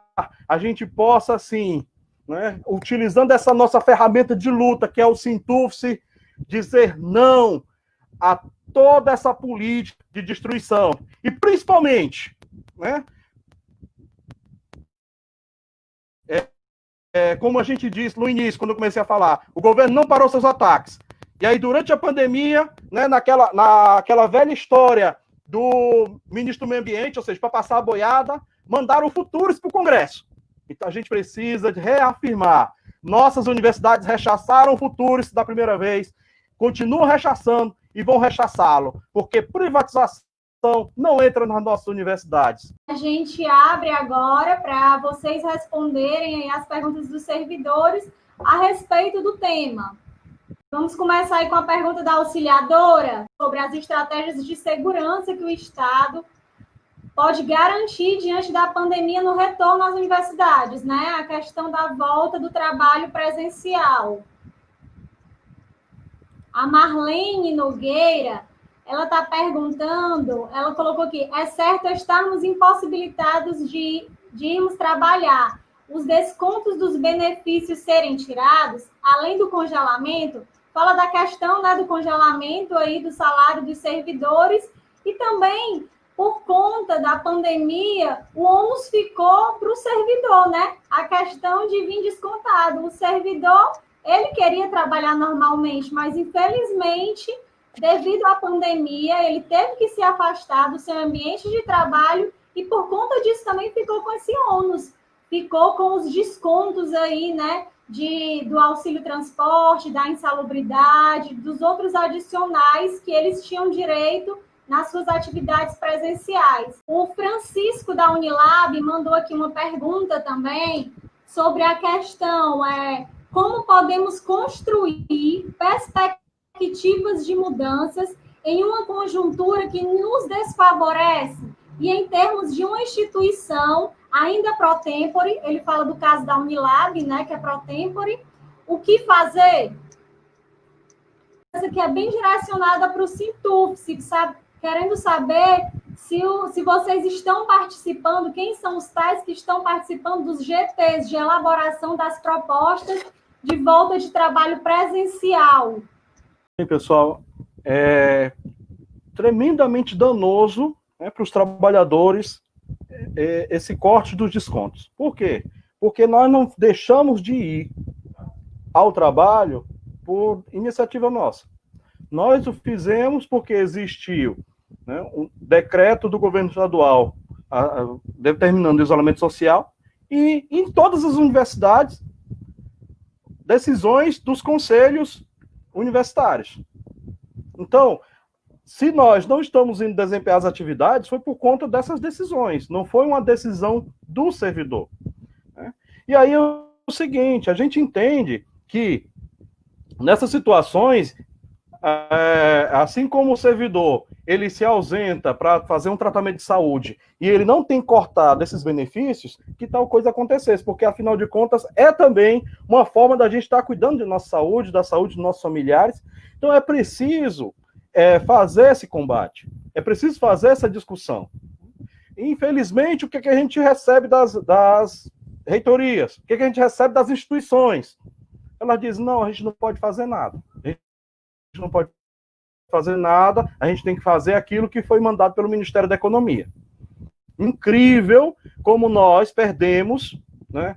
a gente possa, assim, né, utilizando essa nossa ferramenta de luta, que é o Sintufse, dizer não a toda essa política de destruição. E, principalmente, né, como a gente disse no início, quando eu comecei a falar, o governo não parou seus ataques. E aí, durante a pandemia, né, naquela velha história do ministro do Meio Ambiente, ou seja, para passar a boiada, mandaram futuros para o Congresso. Então, a gente precisa de reafirmar. Nossas universidades rechaçaram futuros da primeira vez, continuam rechaçando e vão rechaçá-lo, porque privatização não entra nas nossas universidades. A gente abre agora para vocês responderem as perguntas dos servidores a respeito do tema. Vamos começar aí com a pergunta da auxiliadora sobre as estratégias de segurança que o Estado pode garantir diante da pandemia no retorno às universidades, né? A questão da volta do trabalho presencial. A Marlene Nogueira, ela está perguntando, ela colocou aqui, é certo estarmos impossibilitados de irmos trabalhar, os descontos dos benefícios serem tirados, além do congelamento? Fala da questão, né, do congelamento aí do salário dos servidores e também por conta da pandemia, o ônus ficou para o servidor, né? A questão de vir descontado. O servidor, ele queria trabalhar normalmente, mas infelizmente, devido à pandemia, ele teve que se afastar do seu ambiente de trabalho e por conta disso também ficou com esse ônus, ficou com os descontos aí, né? Do auxílio transporte, da insalubridade, dos outros adicionais que eles tinham direito nas suas atividades presenciais. O Francisco da Unilab mandou aqui uma pergunta também sobre a questão como podemos construir perspectivas de mudanças em uma conjuntura que nos desfavorece e em termos de uma instituição ainda pro tempore, ele fala do caso da Unilab, né, que é pro tempore, o que fazer? Essa aqui é bem direcionada para o Sintufse, querendo saber se vocês estão participando, quem são os tais que estão participando dos GTs, de elaboração das propostas de volta de trabalho presencial. Sim, pessoal, é tremendamente danoso, né, para os trabalhadores esse corte dos descontos. Por quê? Porque nós não deixamos de ir ao trabalho por iniciativa nossa. Nós o fizemos porque existiu, né, um decreto do governo estadual determinando o isolamento social e em todas as universidades, decisões dos conselhos universitários. Então, se nós não estamos indo desempenhar as atividades, foi por conta dessas decisões, não foi uma decisão do servidor, né? E aí é o seguinte, a gente entende que nessas situações, assim como o servidor, ele se ausenta para fazer um tratamento de saúde e ele não tem cortado esses benefícios, que tal coisa acontecesse, porque afinal de contas é também uma forma da gente estar cuidando de nossa saúde, da saúde dos nossos familiares. Então é preciso fazer esse combate, é preciso fazer essa discussão. Infelizmente, o que a gente recebe das reitorias, o que a gente recebe das instituições? Elas dizem, não, a gente não pode fazer nada, a gente não pode fazer nada, a gente tem que fazer aquilo que foi mandado pelo Ministério da Economia. Incrível como nós perdemos, né?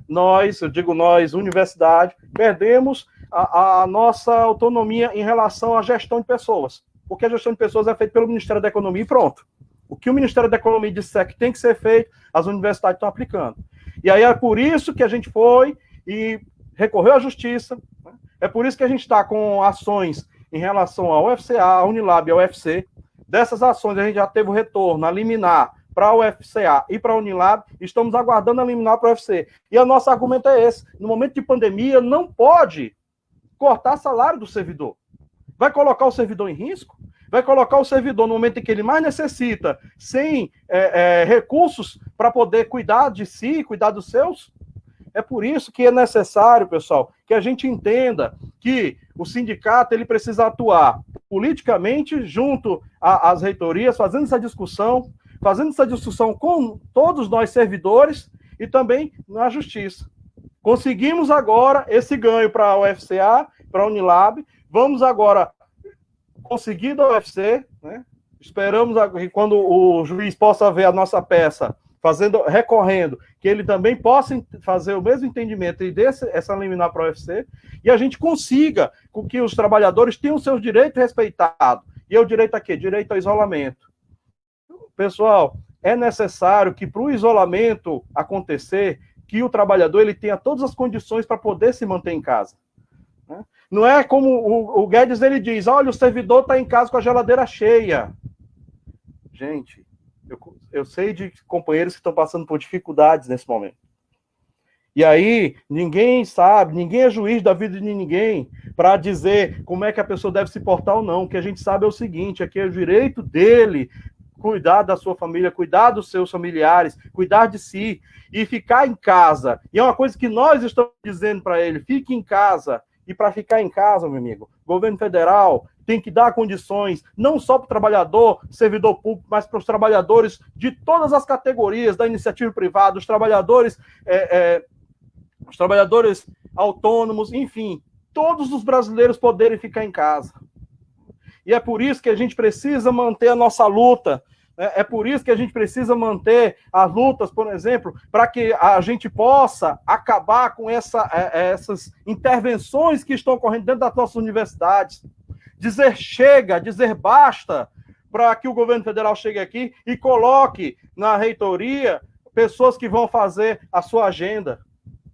Eu digo nós, universidade, perdemos a nossa autonomia em relação à gestão de pessoas. Porque a gestão de pessoas é feita pelo Ministério da Economia e pronto. O que o Ministério da Economia disser que tem que ser feito, as universidades estão aplicando. E aí é por isso que a gente foi e recorreu à justiça, né? É por isso que a gente está com ações em relação ao UFCA, à Unilab e ao UFC. Dessas ações a gente já teve o retorno a liminar para a UFCA e para a Unilab, estamos aguardando a liminar para o UFC. E o nosso argumento é esse, no momento de pandemia não pode cortar salário do servidor. Vai colocar o servidor em risco? Vai colocar o servidor no momento em que ele mais necessita, sem recursos para poder cuidar de si, cuidar dos seus? É por isso que é necessário, pessoal, que a gente entenda que o sindicato ele precisa atuar politicamente junto às reitorias, fazendo essa discussão com todos nós servidores e também na justiça. Conseguimos agora esse ganho para a UFCA, para a Unilab, vamos agora conseguir da UFC, né? Esperamos que quando o juiz possa ver a nossa peça recorrendo, que ele também possa fazer o mesmo entendimento e dê essa liminar para a UFC, e a gente consiga que os trabalhadores tenham seus direitos respeitados. E o direito a quê? Direito ao isolamento. Pessoal, é necessário que para o isolamento acontecer, que o trabalhador ele tenha todas as condições para poder se manter em casa. Né? Não é como o Guedes ele diz, olha, o servidor está em casa com a geladeira cheia. Gente, eu sei de companheiros que estão passando por dificuldades nesse momento. E aí, ninguém sabe, ninguém é juiz da vida de ninguém para dizer como é que a pessoa deve se portar ou não. O que a gente sabe é o seguinte, é que é o direito dele cuidar da sua família, cuidar dos seus familiares, cuidar de si e ficar em casa. E é uma coisa que nós estamos dizendo para ele, fique em casa. E para ficar em casa, meu amigo, o governo federal tem que dar condições, não só para o trabalhador, servidor público, mas para os trabalhadores de todas as categorias da iniciativa privada, os trabalhadores autônomos, enfim, todos os brasileiros poderem ficar em casa. E é por isso que a gente precisa manter a nossa luta, É por isso que a gente precisa manter as lutas, por exemplo, para que a gente possa acabar com essas intervenções que estão ocorrendo dentro das nossas universidades. Dizer chega, dizer basta, para que o governo federal chegue aqui e coloque na reitoria pessoas que vão fazer a sua agenda.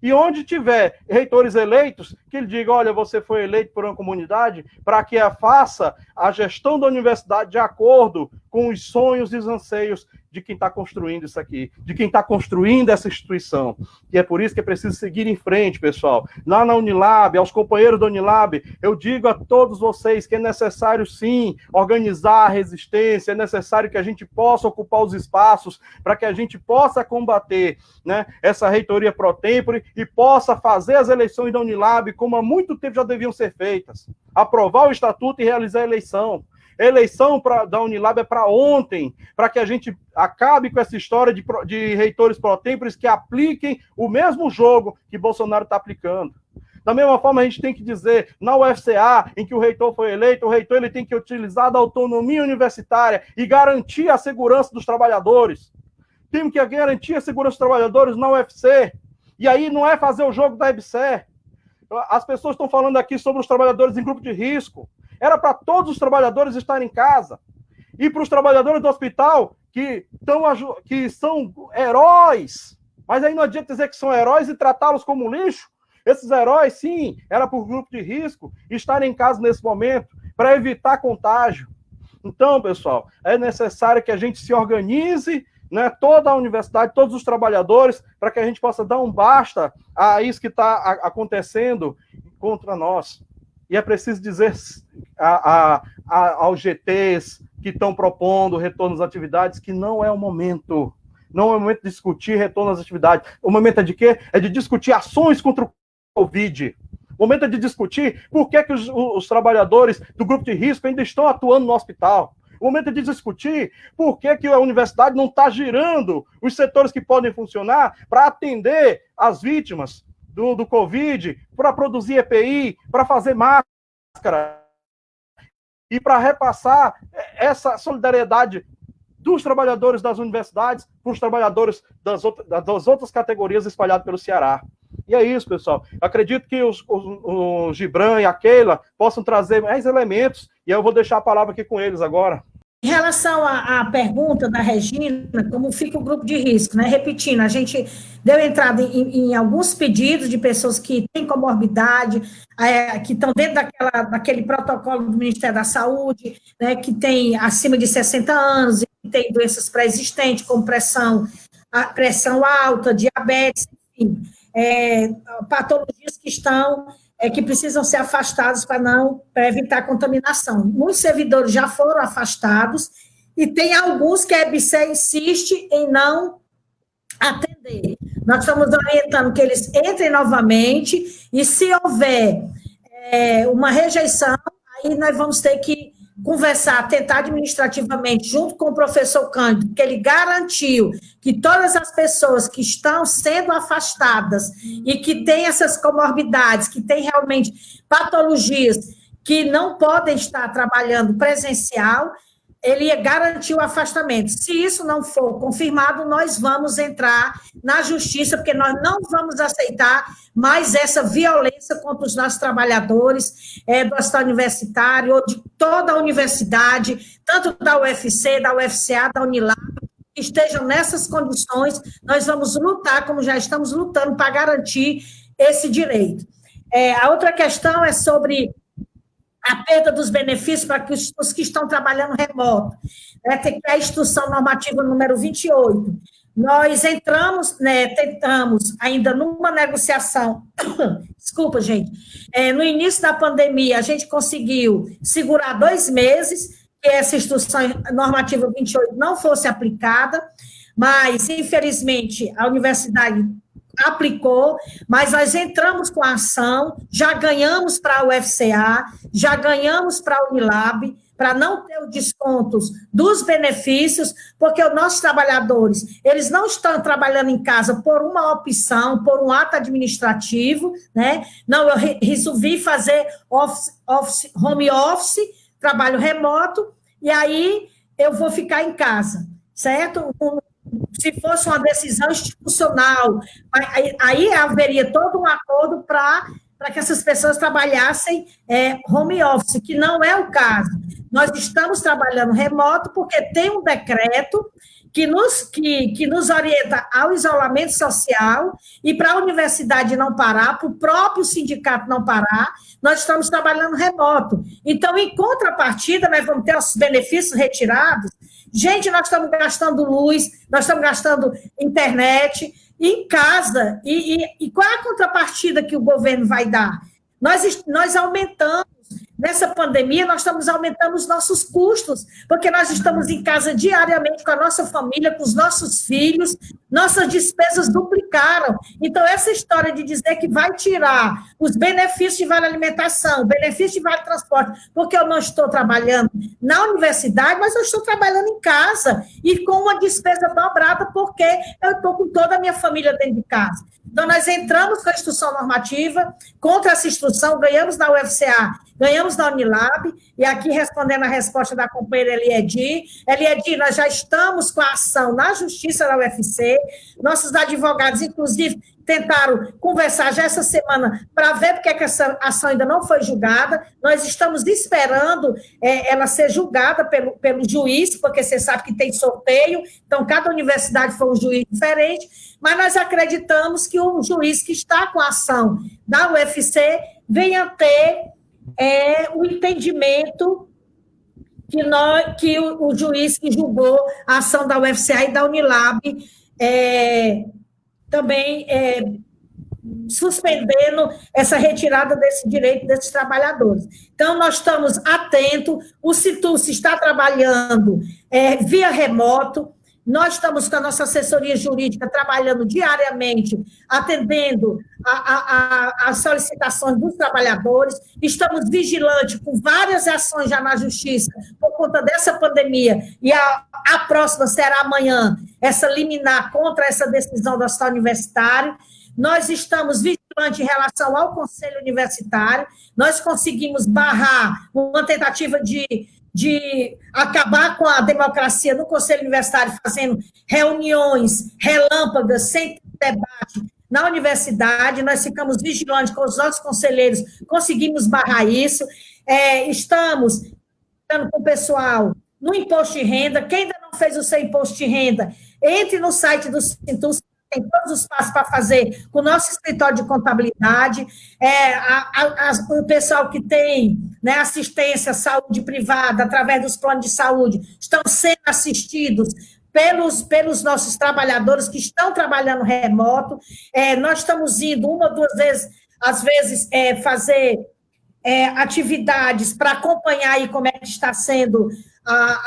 E onde tiver reitores eleitos, que ele diga, olha, você foi eleito por uma comunidade, para que faça a gestão da universidade de acordo com os sonhos e os anseios de quem está construindo isso aqui, de quem está construindo essa instituição. E é por isso que é preciso seguir em frente, pessoal. Lá na Unilab, aos companheiros da Unilab, eu digo a todos vocês que é necessário, sim, organizar a resistência, é necessário que a gente possa ocupar os espaços para que a gente possa combater, né, essa reitoria pro tempore e possa fazer as eleições da Unilab como há muito tempo já deviam ser feitas. Aprovar o estatuto e realizar a eleição. Eleição da Unilab é para ontem, para que a gente acabe com essa história de reitores pro tempore que apliquem o mesmo jogo que Bolsonaro está aplicando. Da mesma forma, a gente tem que dizer, na UFCA, em que o reitor foi eleito, o reitor ele tem que utilizar da autonomia universitária e garantir a segurança dos trabalhadores. Temos que garantir a segurança dos trabalhadores na UFC. E aí não é fazer o jogo da EBSER. As pessoas estão falando aqui sobre os trabalhadores em grupo de risco. Era para todos os trabalhadores estarem em casa. E para os trabalhadores do hospital, que são heróis, mas aí não adianta dizer que são heróis e tratá-los como lixo. Esses heróis, sim, era para o grupo de risco estarem em casa nesse momento, para evitar contágio. Então, pessoal, é necessário que a gente se organize, né, toda a universidade, todos os trabalhadores, para que a gente possa dar um basta a isso que está acontecendo contra nós. E é preciso dizer aos GTs que estão propondo retorno às atividades que não é o momento. Não é o momento de discutir retorno às atividades. O momento é de quê? É de discutir ações contra o Covid. O momento é de discutir por que os trabalhadores do grupo de risco ainda estão atuando no hospital. O momento é de discutir por que a universidade não está girando os setores que podem funcionar para atender as vítimas do Covid, para produzir EPI, para fazer máscara e para repassar essa solidariedade dos trabalhadores das universidades para os trabalhadores das outras categorias espalhadas pelo Ceará. E é isso, pessoal. Acredito que o Gibran e a Keila possam trazer mais elementos e eu vou deixar a palavra aqui com eles agora. Em relação à pergunta da Regina, como fica o grupo de risco, né? Repetindo, a gente deu entrada em alguns pedidos de pessoas que têm comorbidade, que estão dentro daquele protocolo do Ministério da Saúde, né? Que tem acima de 60 anos, e que tem doenças pré-existentes, como pressão alta, diabetes, enfim, patologias que precisam ser afastados para evitar contaminação. Muitos servidores já foram afastados e tem alguns que a EBSER insiste em não atender. Nós estamos orientando que eles entrem novamente e, se houver uma rejeição, aí nós vamos ter que conversar, tentar administrativamente, junto com o professor Cândido, que ele garantiu que todas as pessoas que estão sendo afastadas e que têm essas comorbidades, que têm realmente patologias que não podem estar trabalhando presencial, ele garantiu o afastamento. Se isso não for confirmado, nós vamos entrar na justiça, porque nós não vamos aceitar mais essa violência contra os nossos trabalhadores do hospital universitário, ou de toda a universidade, tanto da UFC, da UFCA, da Unilab, que estejam nessas condições. Nós vamos lutar, como já estamos lutando, para garantir esse direito. A outra questão é sobre a perda dos benefícios para os que estão trabalhando remoto. Tem a instrução normativa número 28. Nós tentamos, ainda numa negociação, desculpa, gente, no início da pandemia, a gente conseguiu segurar 2 meses, que essa instrução normativa 28 não fosse aplicada, mas, infelizmente, a universidade aplicou, mas nós entramos com a ação, já ganhamos para a UFCA, já ganhamos para a Unilab, para não ter os descontos dos benefícios, porque os nossos trabalhadores, eles não estão trabalhando em casa por uma opção, por um ato administrativo, né? Não, eu resolvi fazer home office, trabalho remoto, e aí eu vou ficar em casa, certo? Se fosse uma decisão institucional, aí haveria todo um acordo para que essas pessoas trabalhassem home office, que não é o caso. Nós estamos trabalhando remoto porque tem um decreto que nos orienta ao isolamento social e para a universidade não parar, para o próprio sindicato não parar, nós estamos trabalhando remoto. Então, em contrapartida, nós vamos ter nossos benefícios retirados. Gente, nós estamos gastando luz, nós estamos gastando internet em casa. E qual é a contrapartida que o governo vai dar? Nós aumentamos, nessa pandemia, nós estamos aumentando os nossos custos, porque nós estamos em casa diariamente com a nossa família, com os nossos filhos, nossas despesas duplicaram. Então, essa história de dizer que vai tirar os benefícios de vale alimentação, benefícios de vale transporte, porque eu não estou trabalhando na universidade, mas eu estou trabalhando em casa, e com uma despesa dobrada, porque eu estou com toda a minha família dentro de casa. Então, nós entramos com a instrução normativa, contra essa instrução, ganhamos na UFCA, ganhamos na Unilab, e aqui respondendo a resposta da companheira Eliedi, nós já estamos com a ação na Justiça da UFC, nossos advogados, inclusive, tentaram conversar já essa semana para ver porque que essa ação ainda não foi julgada. Nós estamos esperando ela ser julgada pelo juiz, porque você sabe que tem sorteio, então cada universidade foi um juiz diferente, mas nós acreditamos que o juiz que está com a ação da UFC venha ter o entendimento que o juiz que julgou a ação da UFCA e da Unilab também suspendendo essa retirada desse direito desses trabalhadores. Então, nós estamos atentos, o Situce está trabalhando via remoto, nós estamos com a nossa assessoria jurídica trabalhando diariamente, atendendo as solicitações dos trabalhadores, estamos vigilantes com várias ações já na Justiça por conta dessa pandemia, e a próxima será amanhã, essa liminar contra essa decisão do Hospital Universitário. Nós estamos vigilantes em relação ao Conselho Universitário, nós conseguimos barrar uma tentativa de acabar com a democracia no Conselho Universitário, fazendo reuniões relâmpagas, sem debate na universidade. Nós ficamos vigilantes com os nossos conselheiros, conseguimos barrar isso. Estamos falando com o pessoal no imposto de renda. Quem ainda não fez o seu imposto de renda, entre no site do Sintus, tem todos os passos para fazer com o nosso escritório de contabilidade, o pessoal que tem assistência, saúde privada, através dos planos de saúde, estão sendo assistidos pelos nossos trabalhadores que estão trabalhando remoto. Nós estamos indo uma ou duas vezes, às vezes, fazer atividades para acompanhar aí como é que está sendo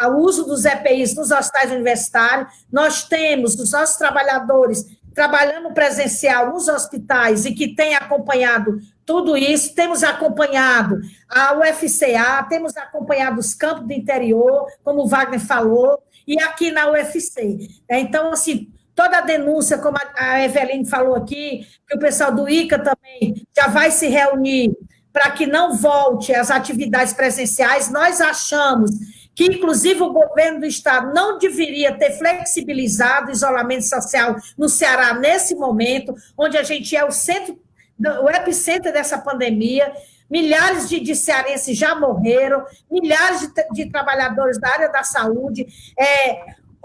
o uso dos EPIs nos hospitais universitários. Nós temos os nossos trabalhadores trabalhando presencial nos hospitais e que têm acompanhado tudo isso, temos acompanhado a UFCA, temos acompanhado os campos do interior, como o Wagner falou, e aqui na UFC. Então, assim, toda a denúncia, como a Eveline falou aqui, que o pessoal do ICA também já vai se reunir para que não volte às atividades presenciais. Nós achamos que, inclusive, o governo do Estado não deveria ter flexibilizado o isolamento social no Ceará nesse momento, onde a gente é o epicentro dessa pandemia. Milhares de cearenses já morreram, milhares de trabalhadores da área da saúde.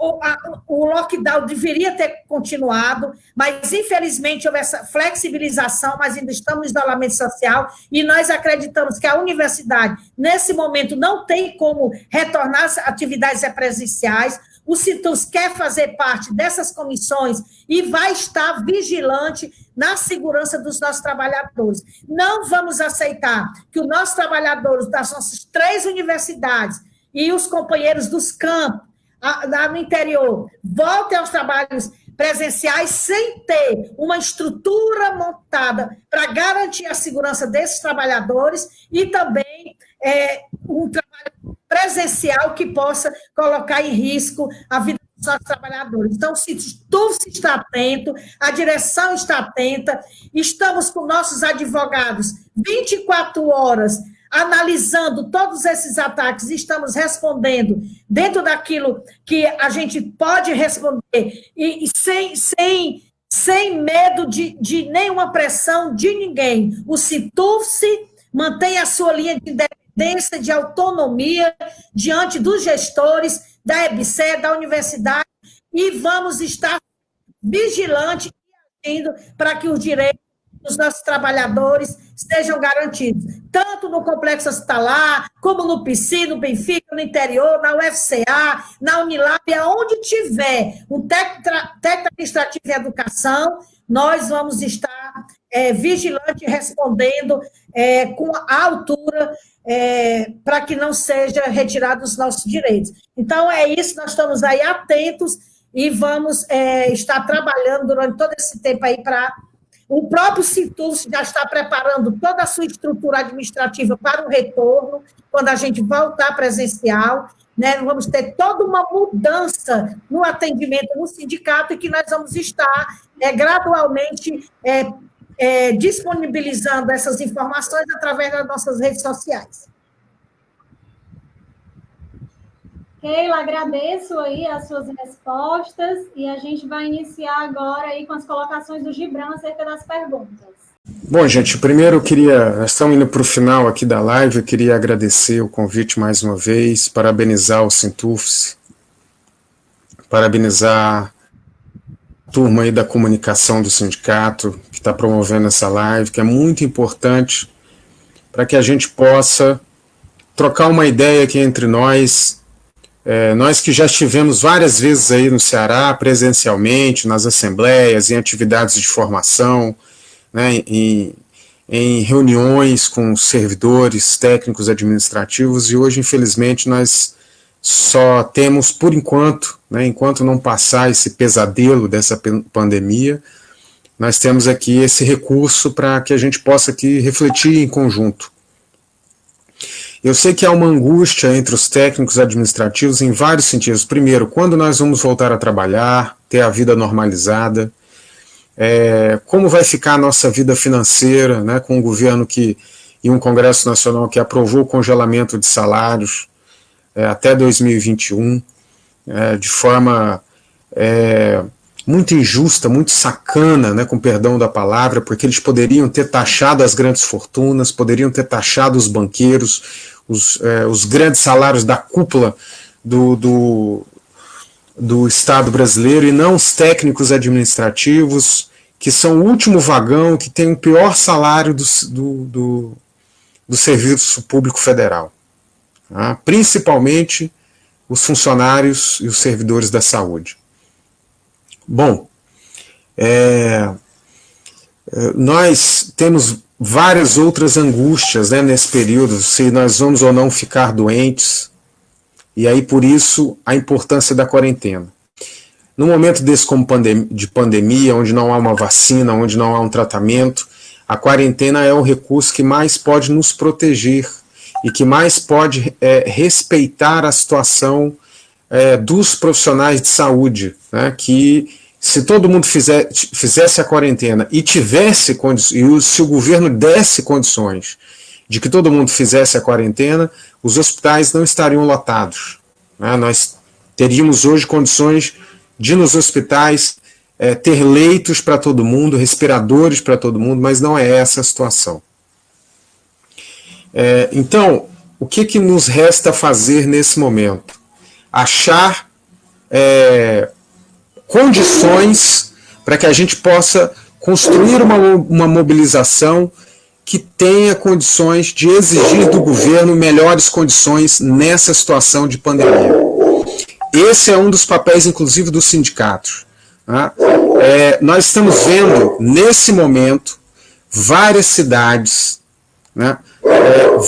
O lockdown deveria ter continuado, mas, infelizmente, houve essa flexibilização, mas ainda estamos em isolamento social, e nós acreditamos que a universidade, nesse momento, não tem como retornar às atividades presenciais. O Citus quer fazer parte dessas comissões e vai estar vigilante na segurança dos nossos trabalhadores. Não vamos aceitar que os nossos trabalhadores das nossas 3 universidades e os companheiros dos campos no interior voltem aos trabalhos presenciais sem ter uma estrutura montada para garantir a segurança desses trabalhadores e também um trabalho presencial que possa colocar em risco a vida dos nossos trabalhadores. Então, se tu está atento, a direção está atenta, estamos com nossos advogados 24 horas analisando todos esses ataques, estamos respondendo dentro daquilo que a gente pode responder e sem medo de nenhuma pressão de ninguém. O Sintuf-se mantém a sua linha de independência, de autonomia diante dos gestores da EBSER, da universidade, e vamos estar vigilantes e agindo para que os direitos dos nossos trabalhadores sejam garantidos, tanto no Complexo Hospitalar, como no PSI, no Benfica, no interior, na UFCA, na Unilab, aonde tiver um técnico administrativo em educação, nós vamos estar vigilantes e respondendo com a altura para que não seja retirado os nossos direitos. Então, é isso, nós estamos aí atentos e vamos estar trabalhando durante todo esse tempo aí para... O próprio Sintuf já está preparando toda a sua estrutura administrativa para o retorno, quando a gente voltar presencial, né? Vamos ter toda uma mudança no atendimento no sindicato e que nós vamos estar gradualmente disponibilizando essas informações através das nossas redes sociais. Keila, agradeço aí as suas respostas e a gente vai iniciar agora aí com as colocações do Gibran acerca das perguntas. Bom, gente, primeiro nós estamos indo para o final aqui da live, eu queria agradecer o convite mais uma vez, parabenizar o Sintuf, parabenizar a turma aí da comunicação do sindicato que está promovendo essa live, que é muito importante para que a gente possa trocar uma ideia aqui entre nós. Nós que já estivemos várias vezes aí no Ceará, presencialmente, nas assembleias, em atividades de formação, né, em reuniões com servidores técnicos administrativos, e hoje, infelizmente, nós só temos, por enquanto, né, enquanto não passar esse pesadelo dessa pandemia, nós temos aqui esse recurso para que a gente possa aqui refletir em conjunto. Eu sei que há uma angústia entre os técnicos administrativos em vários sentidos. Primeiro, quando nós vamos voltar a trabalhar, ter a vida normalizada, como vai ficar a nossa vida financeira, né, com um governo e um Congresso Nacional que aprovou o congelamento de salários até 2021, de forma muito injusta, muito sacana, né, com perdão da palavra, porque eles poderiam ter taxado as grandes fortunas, poderiam ter taxado os banqueiros, os grandes salários da cúpula do Estado brasileiro, e não os técnicos administrativos, que são o último vagão, que tem o pior salário do serviço público federal, tá? Principalmente os funcionários e os servidores da saúde. Bom, nós temos várias outras angústias, né, nesse período, se nós vamos ou não ficar doentes, e aí por isso a importância da quarentena. No momento desse como de pandemia, onde não há uma vacina, onde não há um tratamento, a quarentena é o recurso que mais pode nos proteger e que mais pode respeitar a situação dos profissionais de saúde, né, que se todo mundo fizesse a quarentena e se o governo desse condições de que todo mundo fizesse a quarentena, os hospitais não estariam lotados, né? Nós teríamos hoje condições de nos hospitais ter leitos para todo mundo, respiradores para todo mundo, mas não é essa a situação. Então, o que nos resta fazer nesse momento? Achar condições para que a gente possa construir uma mobilização que tenha condições de exigir do governo melhores condições nessa situação de pandemia. Esse é um dos papéis, inclusive, dos sindicatos. Tá? Nós estamos vendo, nesse momento, várias cidades, né,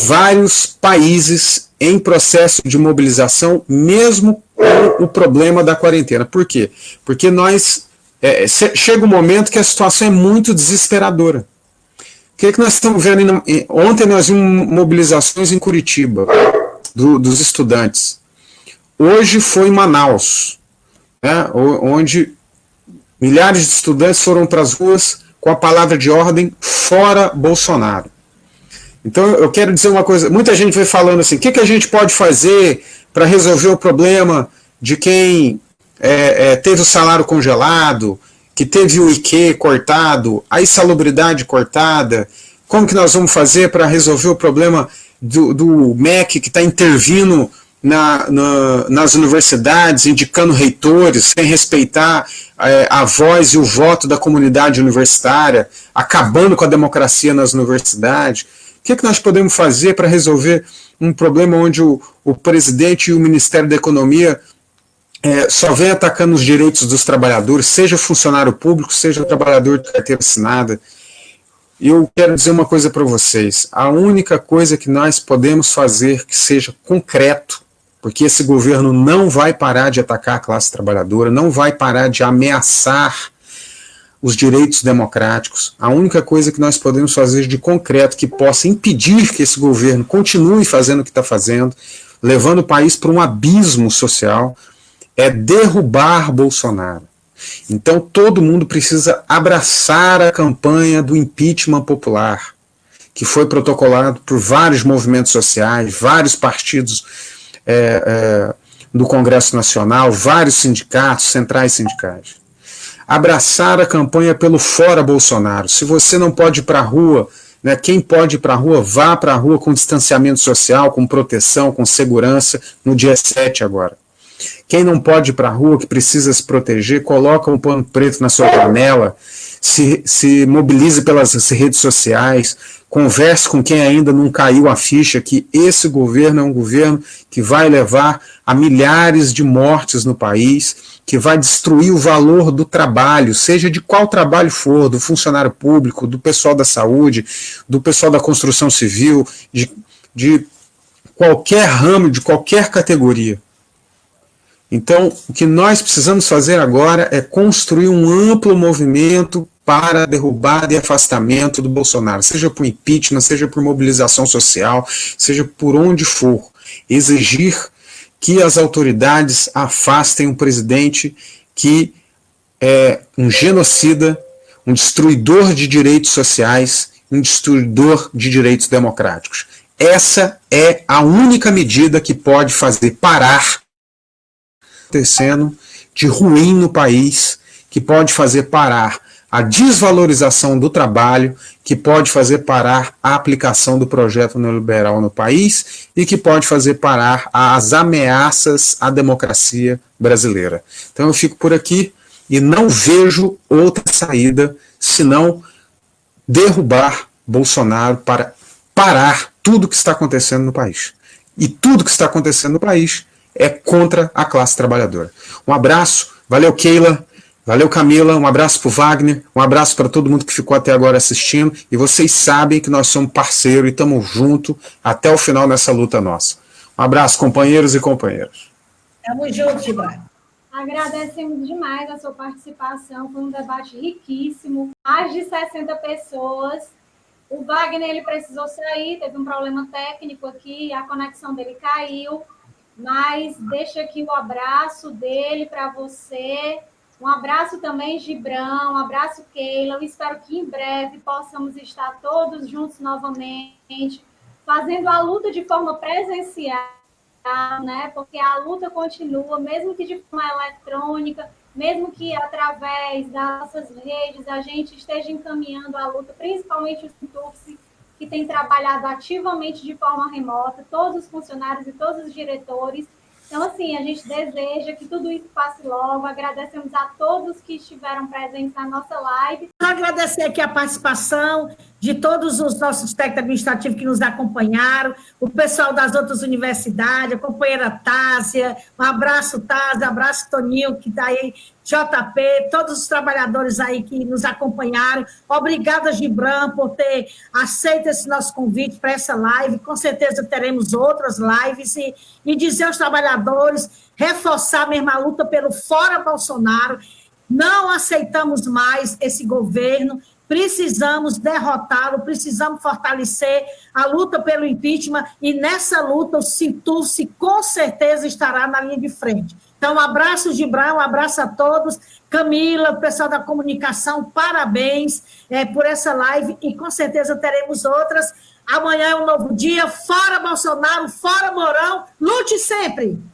vários países em processo de mobilização, mesmo com o problema da quarentena. Por quê? Porque chega um momento que a situação é muito desesperadora. O que nós estamos vendo? Ontem nós vimos mobilizações em Curitiba, dos estudantes. Hoje foi em Manaus, né, onde milhares de estudantes foram para as ruas com a palavra de ordem: fora Bolsonaro. Então, eu quero dizer uma coisa, muita gente vai falando assim, o que a gente pode fazer para resolver o problema de quem teve o salário congelado, que teve o IQ cortado, a insalubridade cortada, como que nós vamos fazer para resolver o problema do MEC que está intervindo nas universidades, indicando reitores, sem respeitar a voz e o voto da comunidade universitária, acabando com a democracia nas universidades. O que nós podemos fazer para resolver um problema onde o presidente e o Ministério da Economia só vem atacando os direitos dos trabalhadores, seja funcionário público, seja trabalhador de carteira assinada? E eu quero dizer uma coisa para vocês, a única coisa que nós podemos fazer que seja concreto, porque esse governo não vai parar de atacar a classe trabalhadora, não vai parar de ameaçar os direitos democráticos, a única coisa que nós podemos fazer de concreto que possa impedir que esse governo continue fazendo o que está fazendo, levando o país para um abismo social, é derrubar Bolsonaro. Então todo mundo precisa abraçar a campanha do impeachment popular, que foi protocolado por vários movimentos sociais, vários partidos do Congresso Nacional, vários sindicatos, centrais sindicais. Abraçar a campanha pelo fora Bolsonaro. Se você não pode ir para a rua, né, quem pode ir para a rua, vá para a rua com distanciamento social, com proteção, com segurança, no dia 7 agora. Quem não pode ir para a rua, que precisa se proteger, coloca um pano preto na sua janela, se mobilize pelas redes sociais, converse com quem ainda não caiu a ficha que esse governo é um governo que vai levar a milhares de mortes no país, que vai destruir o valor do trabalho, seja de qual trabalho for, do funcionário público, do pessoal da saúde, do pessoal da construção civil, de qualquer ramo, de qualquer categoria. Então, o que nós precisamos fazer agora é construir um amplo movimento para derrubada e afastamento do Bolsonaro, seja por impeachment, seja por mobilização social, seja por onde for. Exigir que as autoridades afastem um presidente que é um genocida, um destruidor de direitos sociais, um destruidor de direitos democráticos. Essa é a única medida que pode fazer parar acontecendo de ruim no país, que pode fazer parar a desvalorização do trabalho, que pode fazer parar a aplicação do projeto neoliberal no país e que pode fazer parar as ameaças à democracia brasileira. Então eu fico por aqui e não vejo outra saída senão derrubar Bolsonaro para parar tudo que está acontecendo no país. E tudo que está acontecendo no país é contra a classe trabalhadora. Um abraço, valeu Keila, valeu Camila, um abraço para o Wagner, um abraço para todo mundo que ficou até agora assistindo, e vocês sabem que nós somos parceiros e estamos juntos até o final nessa luta nossa. Um abraço, companheiros e companheiras. Tamo junto, Gibran. Agradecemos demais a sua participação, foi um debate riquíssimo, mais de 60 pessoas. O Wagner ele precisou sair, teve um problema técnico aqui, a conexão dele caiu, mas deixa aqui o abraço dele para você. Um abraço também, Gibran, um abraço, Keila. Eu espero que em breve possamos estar todos juntos novamente, fazendo a luta de forma presencial, né? Porque a luta continua, mesmo que de forma eletrônica, mesmo que através das nossas redes a gente esteja encaminhando a luta, principalmente os Sintufsi, que tem trabalhado ativamente de forma remota, todos os funcionários e todos os diretores. Então, assim, a gente deseja que tudo isso passe logo. Agradecemos a todos que estiveram presentes na nossa live. Agradecer aqui a participação de todos os nossos técnicos administrativos que nos acompanharam, o pessoal das outras universidades, a companheira Tásia, um abraço, Tásia, um abraço, Toninho, que está aí, JP, todos os trabalhadores aí que nos acompanharam. Obrigada, Gibran, por ter aceito esse nosso convite para essa live. Com certeza teremos outras lives e dizer aos trabalhadores, reforçar mesmo a luta pelo fora Bolsonaro. Não aceitamos mais esse governo, precisamos derrotá-lo, precisamos fortalecer a luta pelo impeachment e nessa luta o Sintufsi com certeza estará na linha de frente. Então, um abraço, Gibran, um abraço a todos. Camila, o pessoal da comunicação, parabéns por essa live e com certeza teremos outras. Amanhã é um novo dia. Fora Bolsonaro, fora Mourão. Lute sempre!